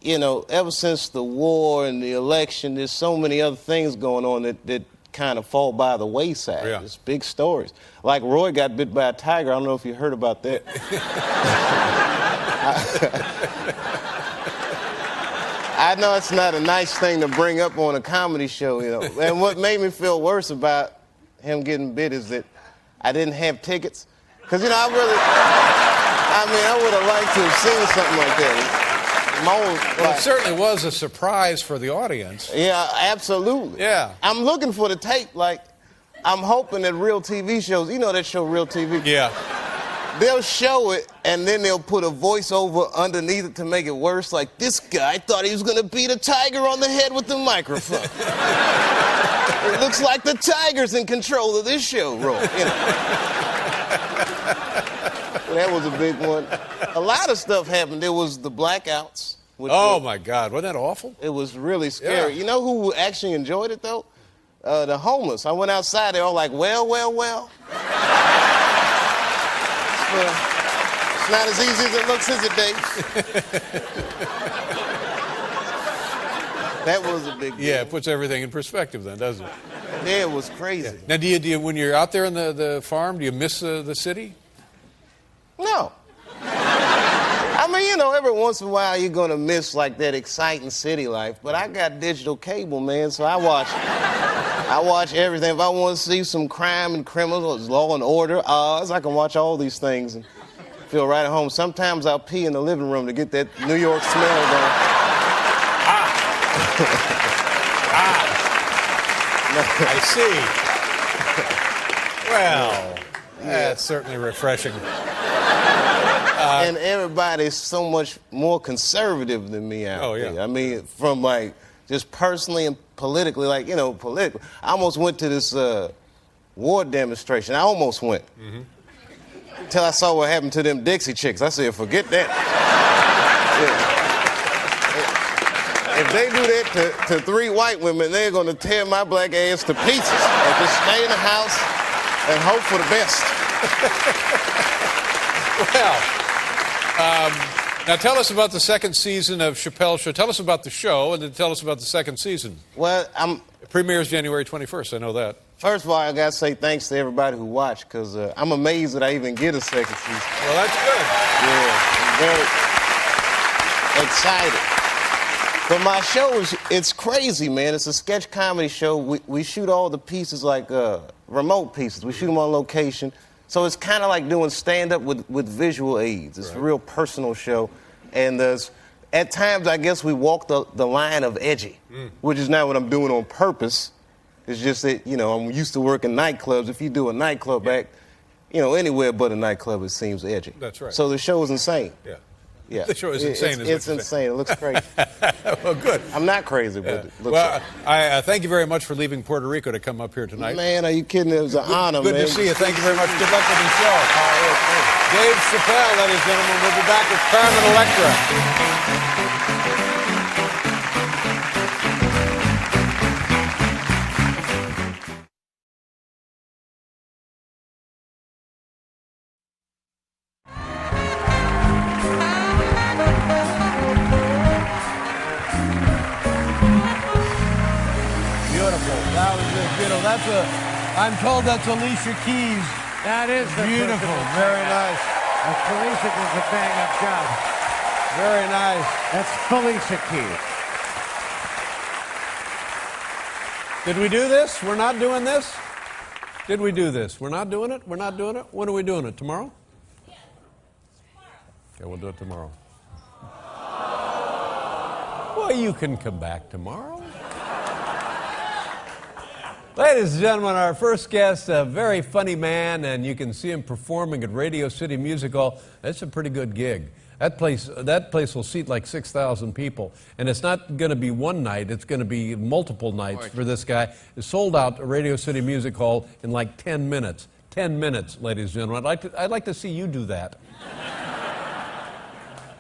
you know, ever since the war and the election, there's so many other things going on that kind of fall by the wayside. Yeah. It's big stories. Like Roy got bit by a tiger. I don't know if you heard about that. I know it's not a nice thing to bring up on a comedy show, you know. And what made me feel worse about him getting bit is that I didn't have tickets. Because, you know, I would have liked to have seen something like that. Well, it certainly was a surprise for the audience. Yeah, absolutely. Yeah. I'm looking for the tape. Like, I'm hoping that real TV shows, you know that show Real TV? Yeah. They'll show it, and then they'll put a voiceover underneath it to make it worse. Like, this guy thought he was going to beat a tiger on the head with the microphone. It looks like the tiger's in control of this show, Roy. You know. That was a big one. A lot of stuff happened. There was the blackouts. My God, wasn't that awful? It was really scary. Yeah. You know who actually enjoyed it, though? The homeless. I went outside, they were all like, well. It's not as easy as it looks, is it, Dave? That was a big deal. Yeah, it puts everything in perspective then, doesn't it? Yeah, it was crazy. Yeah. Now, do you when you're out there in the farm, do you miss the city? No. I mean, you know, every once in a while you're going to miss, like, that exciting city life. But I got digital cable, man, so I watch everything. If I want to see some crime and criminals, Law and Order, Oz, I can watch all these things and feel right at home. Sometimes I'll pee in the living room to get that New York smell going. I see. Well, that's certainly refreshing. And everybody's so much more conservative than me out there. I mean, from like just personally and politically, like, you know, politically. I almost went to this war demonstration. I almost went. Until I saw what happened to them Dixie chicks. I said, forget that. If they do that to 3 white women, they're going to tear my black ass to pieces. Or just stay in the house and hope for the best. Well, now tell us about the second season of Chappelle's Show. Tell us about the show, and then tell us about the second season. Well, It premieres January 21st, I know that. First of all, I got to say thanks to everybody who watched, because I'm amazed that I even get a second season. Well, that's good. Yeah, I'm very excited. But my show, it's crazy, man. It's a sketch comedy show. We shoot all the pieces like remote pieces. We shoot them on location. So it's kind of like doing stand-up with visual aids. It's a real personal show. And at times, I guess we walk the line of edgy, which is not what I'm doing on purpose. It's just that, you know, I'm used to working nightclubs. If you do a nightclub act, you know, anywhere but a nightclub, it seems edgy. That's right. So the show is insane. Yeah. The show is insane. It's insane. It looks crazy. Well, good. I'm not crazy, but it looks well, I thank you very much for leaving Puerto Rico to come up here tonight. Man, are you kidding? It was an honor, good man. Good to see you. Thank you very much. Good luck with the show. Dave Chappelle, ladies and gentlemen. We'll be back with Carmen Electra. I'm told that's Alicia Keys. That is beautiful. Very nice. Alicia does a bang-up job. Very nice. That's Felicia Keys. Did we do this? We're not doing this? Did we do this? We're not doing it? We're not doing it? When are we doing it? Tomorrow? Yeah. Okay, we'll do it tomorrow. Well, you can come back tomorrow. Ladies and gentlemen, our first guest, a very funny man, and you can see him performing at Radio City Music Hall. That's a pretty good gig. That place will seat like 6,000 people, and it's not going to be one night. It's going to be multiple nights for this guy. It's sold out at Radio City Music Hall in like 10 minutes. 10 minutes, ladies and gentlemen. I'd like to see you do that.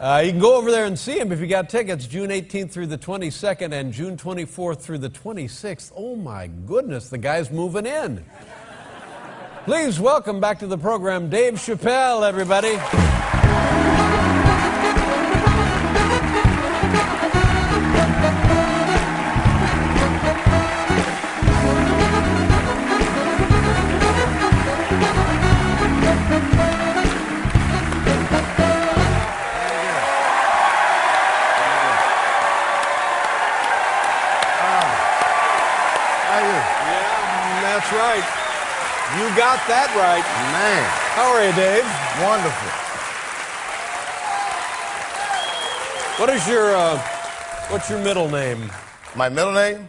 You can go over there and see him if you got tickets, June 18th through the 22nd and June 24th through the 26th. Oh, my goodness, the guy's moving in. Please welcome back to the program Dave Chappelle, everybody. That's right. You got that right. Man. How are you, Dave? Wonderful. What's your middle name? My middle name?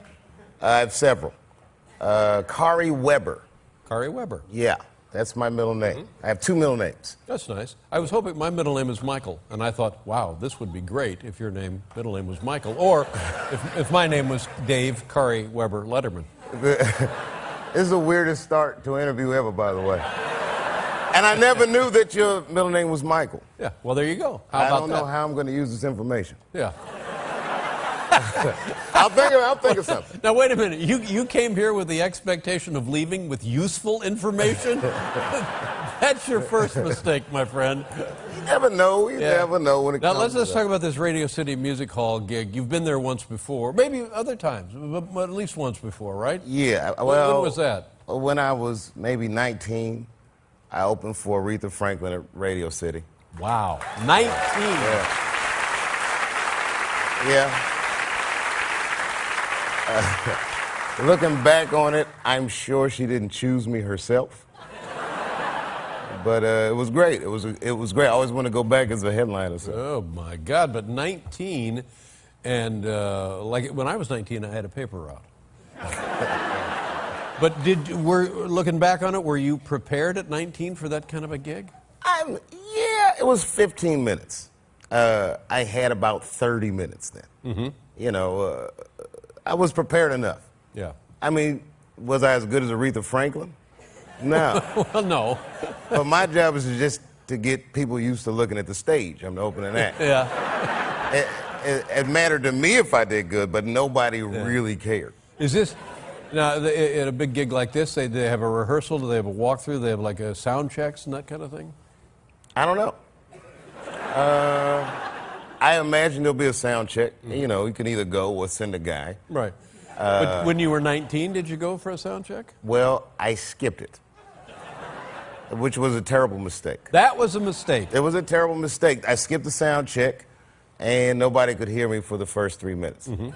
I have several. Kari Weber. Kari Weber. Yeah, that's my middle name. I have 2 middle names. That's nice. I was hoping my middle name is Michael, and I thought, wow, this would be great if your middle name was Michael, or if my name was Dave Kari Weber Letterman. This is the weirdest start to an interview ever, by the way. And I never knew that your middle name was Michael. Yeah, well, there you go. How I about don't know how I'm going to use this information. Yeah. I'll think of something. Now, wait a minute. You came here with the expectation of leaving with useful information? That's your first mistake, my friend. You never know. You never know when it comes to Now, let's talk about this Radio City Music Hall gig. You've been there once before, maybe other times, but at least once before, right? Yeah. Well, when was that? When I was maybe 19, I opened for Aretha Franklin at Radio City. Wow. 19? Yeah. Looking back on it, I'm sure she didn't choose me herself. But it was great. It was great. I always want to go back as a headliner. So. Oh, my God. But 19, And like when I was 19, I had a paper route. But looking back on it, were you prepared at 19 for that kind of a gig? Yeah, it was 15 minutes. I had about 30 minutes then. Mm-hmm. You know, I was prepared enough. Yeah. I mean, was I as good as Aretha Franklin? No. Well, no. But my job is just to get people used to looking at the stage. I'm the opening act. Yeah. It mattered to me if I did good, but nobody really cared. Is this, now, at a big gig like this, they have a rehearsal? Do they have a walkthrough? Do they have like a sound checks and that kind of thing? I don't know. I imagine there'll be a sound check. You know, you can either go or send a guy. Right. But when you were 19, did you go for a sound check? Well, I skipped it, which was a terrible mistake. That was a mistake. It was a terrible mistake. I skipped the sound check, and nobody could hear me for the first 3 minutes. Mm-hmm.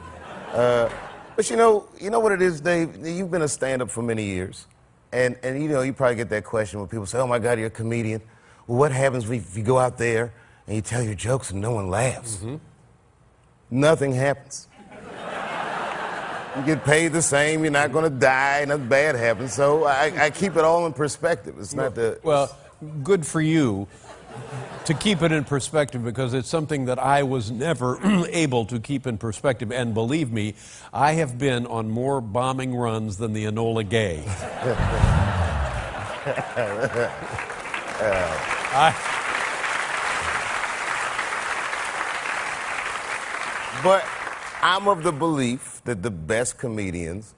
But you know what it is, Dave? You've been a stand-up for many years, and you know, you probably get that question when people say, oh my God, you're a comedian. Well, what happens if you go out there and you tell your jokes and no one laughs? Mm-hmm. Nothing happens. You get paid the same, you're not going to die, nothing bad happens. So I keep it all in perspective. It's not the... Well, good for you to keep it in perspective, because it's something that I was never able to keep in perspective. And believe me, I have been on more bombing runs than the Enola Gay. But I'm of the belief that the best comedians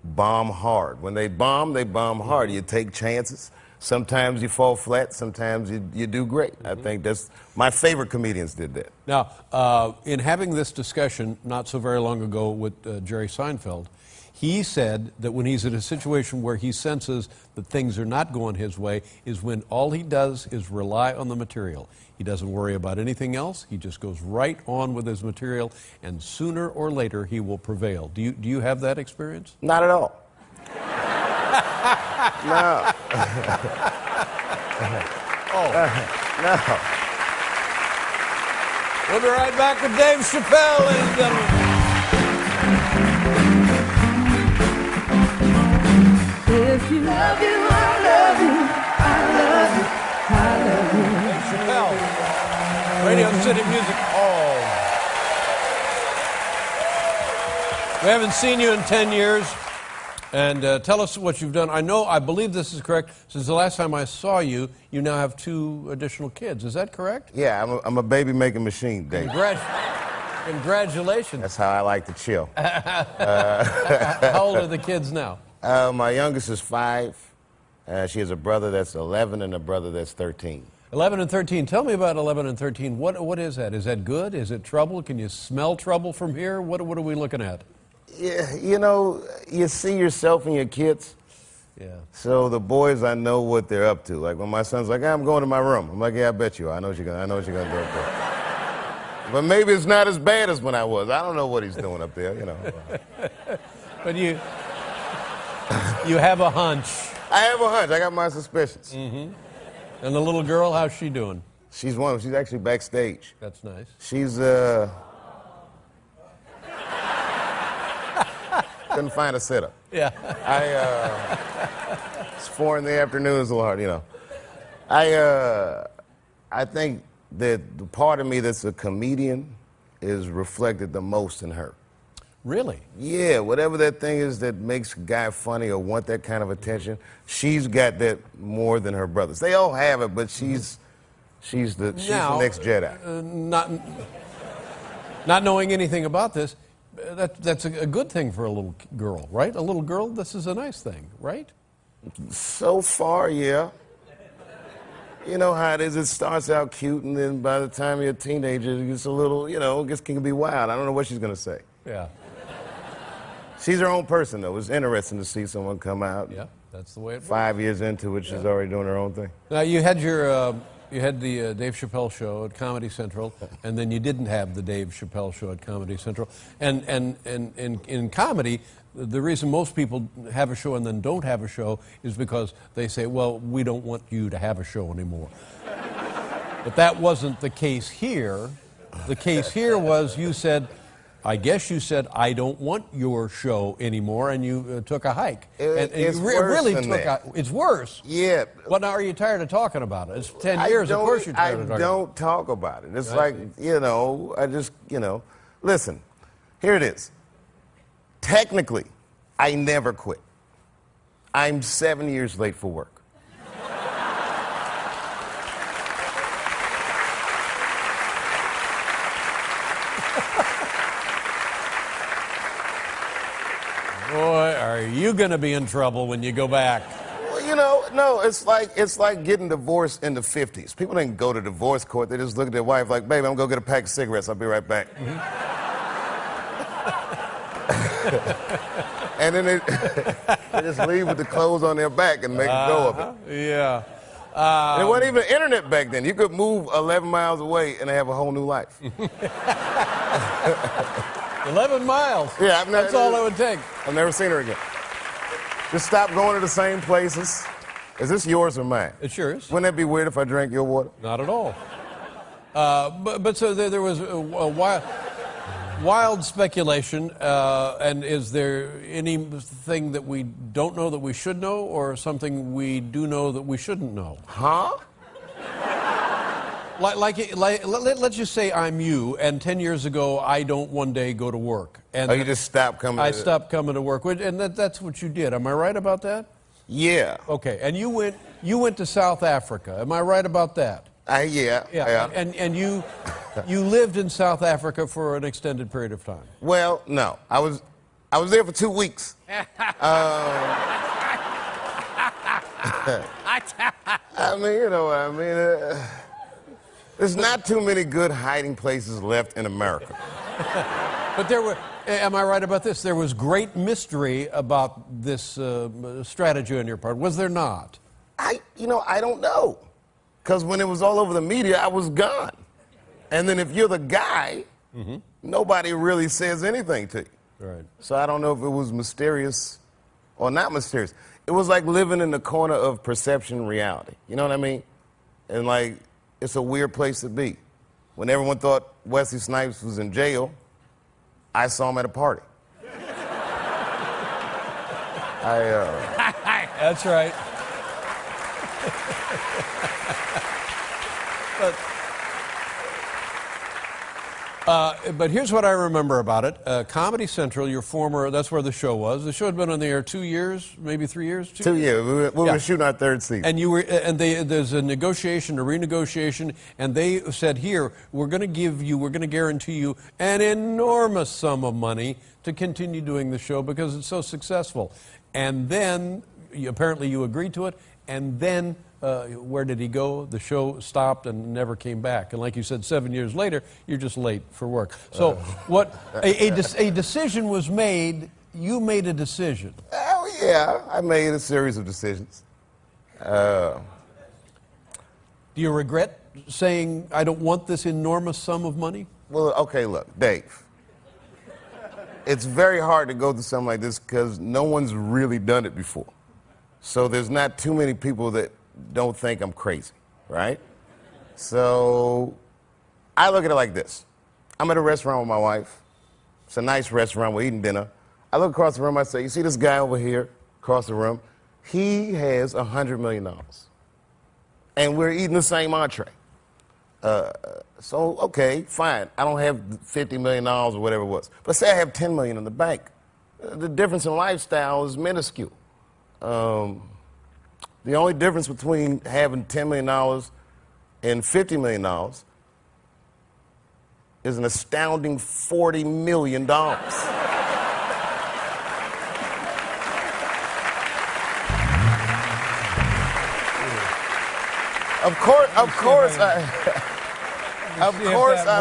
bomb hard. When they bomb hard. You take chances. Sometimes you fall flat, sometimes you do great. I think that's, my favorite comedians did that. Now, in having this discussion not so very long ago with Jerry Seinfeld, he said that when he's in a situation where he senses that things are not going his way is when all he does is rely on the material. He doesn't worry about anything else. He just goes right on with his material, and sooner or later he will prevail. Do you have that experience? Not at all. No. No. We'll be right back with Dave Chappelle, ladies and gentlemen. If you love you, I love you, I love you, I love you. Dave Chappelle, Radio City Music Hall. We haven't seen you in 10 years. And tell us what you've done. I believe this is correct. Since the last time I saw you, you now have 2 additional kids. Is that correct? Yeah, I'm a baby-making machine, Dave. Congratulations. That's how I like to chill. How old are the kids now? My youngest is 5. She has a brother that's 11 and a brother that's 13. 11 and 13. Tell me about 11 and 13. What is that? Is that good? Is it trouble? Can you smell trouble from here? What are we looking at? Yeah, you know, you see yourself in your kids. Yeah. So the boys, I know what they're up to. Like when my son's like, I'm going to my room. I'm like, yeah, I bet you are. I know what you're gonna do up there. But maybe it's not as bad as when I was. I don't know what he's doing up there, you know. But you have a hunch. I have a hunch. I got my suspicions. Mm-hmm. And the little girl, how's she doing? She's actually backstage. That's nice. She's couldn't find a setup. Yeah. It's 4 in the afternoon. It's a little hard, you know. I think that the part of me that's a comedian is reflected the most in her. Really? Yeah, whatever that thing is that makes a guy funny or want that kind of attention, she's got that more than her brothers. They all have it, but she's the next Jedi. Not knowing anything about this, that's a good thing for a little girl, right? A little girl, this is a nice thing, right? So far, yeah. You know how it is. It starts out cute, and then by the time you're a teenager, it gets a little, you know, it can be wild. I don't know what she's going to say. Yeah. She's her own person, though. It's interesting to see someone come out. Yeah, that's the way it works. 5 years into it, she's already doing her own thing. Now, you had the Dave Chappelle show at Comedy Central, and then you didn't have the Dave Chappelle show at Comedy Central. And in comedy, the reason most people have a show and then don't have a show is because they say, well, we don't want you to have a show anymore. But that wasn't the case here. The case here was you said, I guess you said, I don't want your show anymore, and you took a hike. It's you worse really than took that. it's worse. Yeah. Well, now, are you tired of talking about it? It's 10 years, of course you're tired of talking about it. I don't talk about it. It's like, you know, I just, you know. Listen, here it is. Technically, I never quit. I'm 7 years late for work. Boy, are you going to be in trouble when you go back. Well, you know, no, it's like getting divorced in the 50s. People didn't go to divorce court. They just look at their wife like, baby, I'm going to go get a pack of cigarettes. I'll be right back. And then they just leave with the clothes on their back and make a go of it. Yeah. There wasn't even internet back then. You could move 11 miles away and have a whole new life. 11 miles. Yeah, that's all it would take. I've never seen her again. Just stop going to the same places. Is this yours or mine? It's yours. Wouldn't that be weird if I drank your water? Not at all. But so there was a wild speculation, and is there anything that we don't know that we should know, or something we do know that we shouldn't know? Huh? Let's just say I'm you, and 10 years ago I don't one day go to work. And you just stopped coming. I stopped coming to work, and that's what you did. Am I right about that? Yeah. Okay, and you went to South Africa. Am I right about that? Yeah. And you lived in South Africa for an extended period of time. Well, no, I was there for 2 weeks. I mean, you know what I mean. There's not too many good hiding places left in America. But there were, am I right about this? There was great mystery about this strategy on your part, was there not? I don't know. Because when it was all over the media, I was gone. And then if you're the guy, nobody really says anything to you. Right. So I don't know if it was mysterious or not mysterious. It was like living in the corner of perception and reality. You know what I mean? And like, it's a weird place to be. When everyone thought Wesley Snipes was in jail, I saw him at a party. That's right. But here's what I remember about it. Comedy Central, your former, that's where the show was. The show had been on the air 2 years, maybe 3 years? 2 years. We were shooting our third season. And there's a negotiation, a renegotiation, and they said, here, we're going to guarantee you an enormous sum of money to continue doing the show because it's so successful. And then, apparently you agreed to it, and then where did he go? The show stopped and never came back. And like you said, 7 years later, you're just late for work. So a decision was made. You made a decision. Oh, yeah. I made a series of decisions. Do you regret saying, I don't want this enormous sum of money? Well, okay, look, Dave. It's very hard to go through something like this because no one's really done it before. So there's not too many people that don't think I'm crazy, right? So I look at it like this. I'm at a restaurant with my wife. It's a nice restaurant. We're eating dinner. I look across the room. I say, you see this guy over here across the room? He has $100 million. And we're eating the same entree. So, okay, fine. I don't have $50 million or whatever it was. But say I have $10 million in the bank. The difference in lifestyle is minuscule. The only difference between having $10 million and $50 million is an astounding $40 million. Of course, I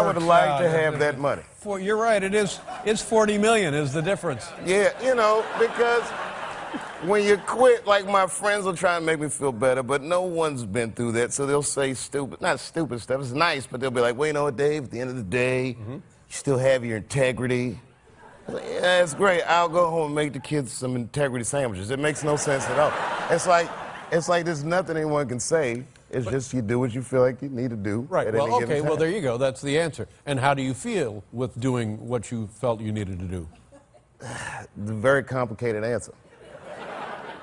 would like to have that money. You're right. It's $40 million is the difference. Yeah, you know, because when you quit, like my friends will try and make me feel better, but no one's been through that, so they'll say not stupid stuff. It's nice, but they'll be like, well, you know what, Dave? At the end of the day, you still have your integrity. I was like, yeah, it's great. I'll go home and make the kids some integrity sandwiches. It makes no sense at all. It's like there's nothing anyone can say It's just you do what you feel like you need to do. Right. At Well, any given okay. time. Well, there you go. That's the answer. And how do you feel with doing what you felt you needed to do? The very complicated answer.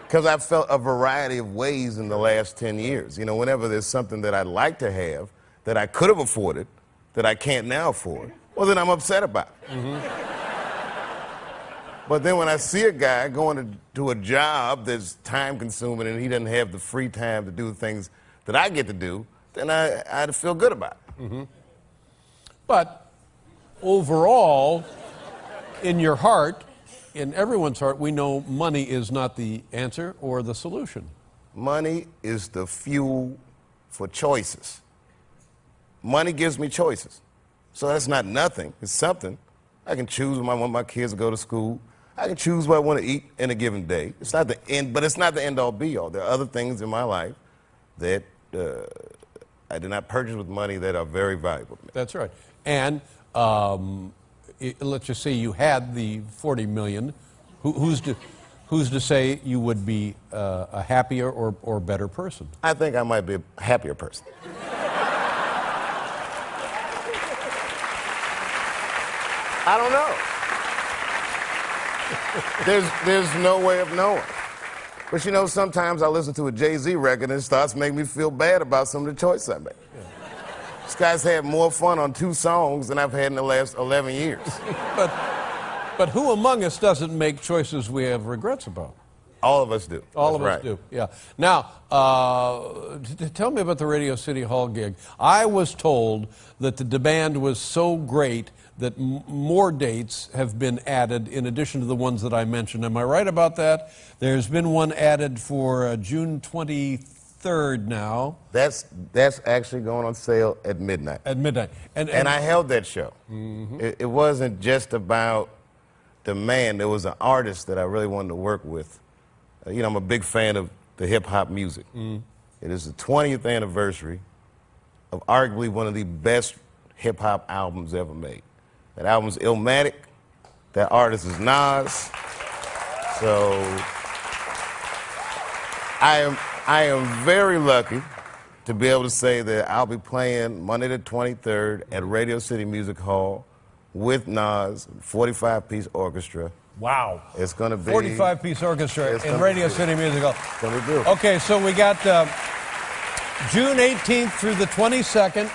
Because I've felt a variety of ways in the last 10 years. You know, whenever there's something that I'd like to have, that I could have afforded, that I can't now afford, well, then I'm upset about it. Mm-hmm. But then when I see a guy going to a job that's time-consuming and he doesn't have the free time to do the things that I get to do, then I'd feel good about it. Mm-hmm. But overall, in your heart, in everyone's heart, we know money is not the answer or the solution. Money is the fuel for choices. Money gives me choices. So that's not nothing. It's something. I can choose when I want my kids to go to school. I can choose what I want to eat in a given day. It's not the end, but it's not the end-all, be-all. There are other things in my life that I did not purchase with money that are very valuable to me. That's right. And let's just say you had the $40 million. Who's to say you would be a happier or better person? I think I might be a happier person. I don't know. There's no way of knowing. But you know, sometimes I listen to a Jay-Z record and it starts making me feel bad about some of the choices I make. Yeah. This guy's had more fun on 2 songs than I've had in the last 11 years. But who among us doesn't make choices we have regrets about? All of us do. All That's of us do, yeah. Now, tell me about the Radio City Hall gig. I was told that the demand was so great that more dates have been added in addition to the ones that I mentioned. Am I right about that? There's been one added for June 23rd now. That's actually going on sale at midnight. At midnight. And I held that show. Mm-hmm. It wasn't just about demand. There was an artist that I really wanted to work with. You know, I'm a big fan of the hip-hop music. Mm. It is the 20th anniversary of arguably one of the best hip-hop albums ever made. That album's Illmatic. That artist is Nas. So I am very lucky to be able to say that I'll be playing Monday the 23rd at Radio City Music Hall with Nas, 45-piece orchestra. Wow. It's going to be 45-piece orchestra in Radio City Music Hall. It's going to be good. Okay, so we got June 18th through the 22nd.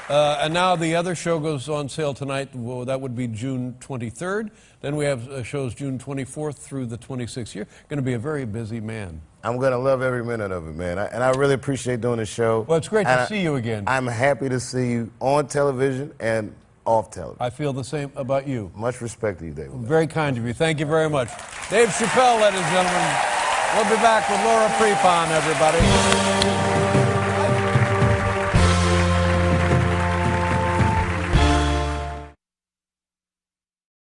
And now the other show goes on sale tonight. Well, that would be June 23rd. Then we have shows June 24th through the 26th. You're going to be a very busy man. I'm going to love every minute of it, man. And I really appreciate doing the show. Well, it's great to see you again. I'm happy to see you on television and off television. I feel the same about you. Much respect to you, David. Very kind of you. Thank you very much. Dave Chappelle, ladies and gentlemen. We'll be back with Laura Prepon, everybody.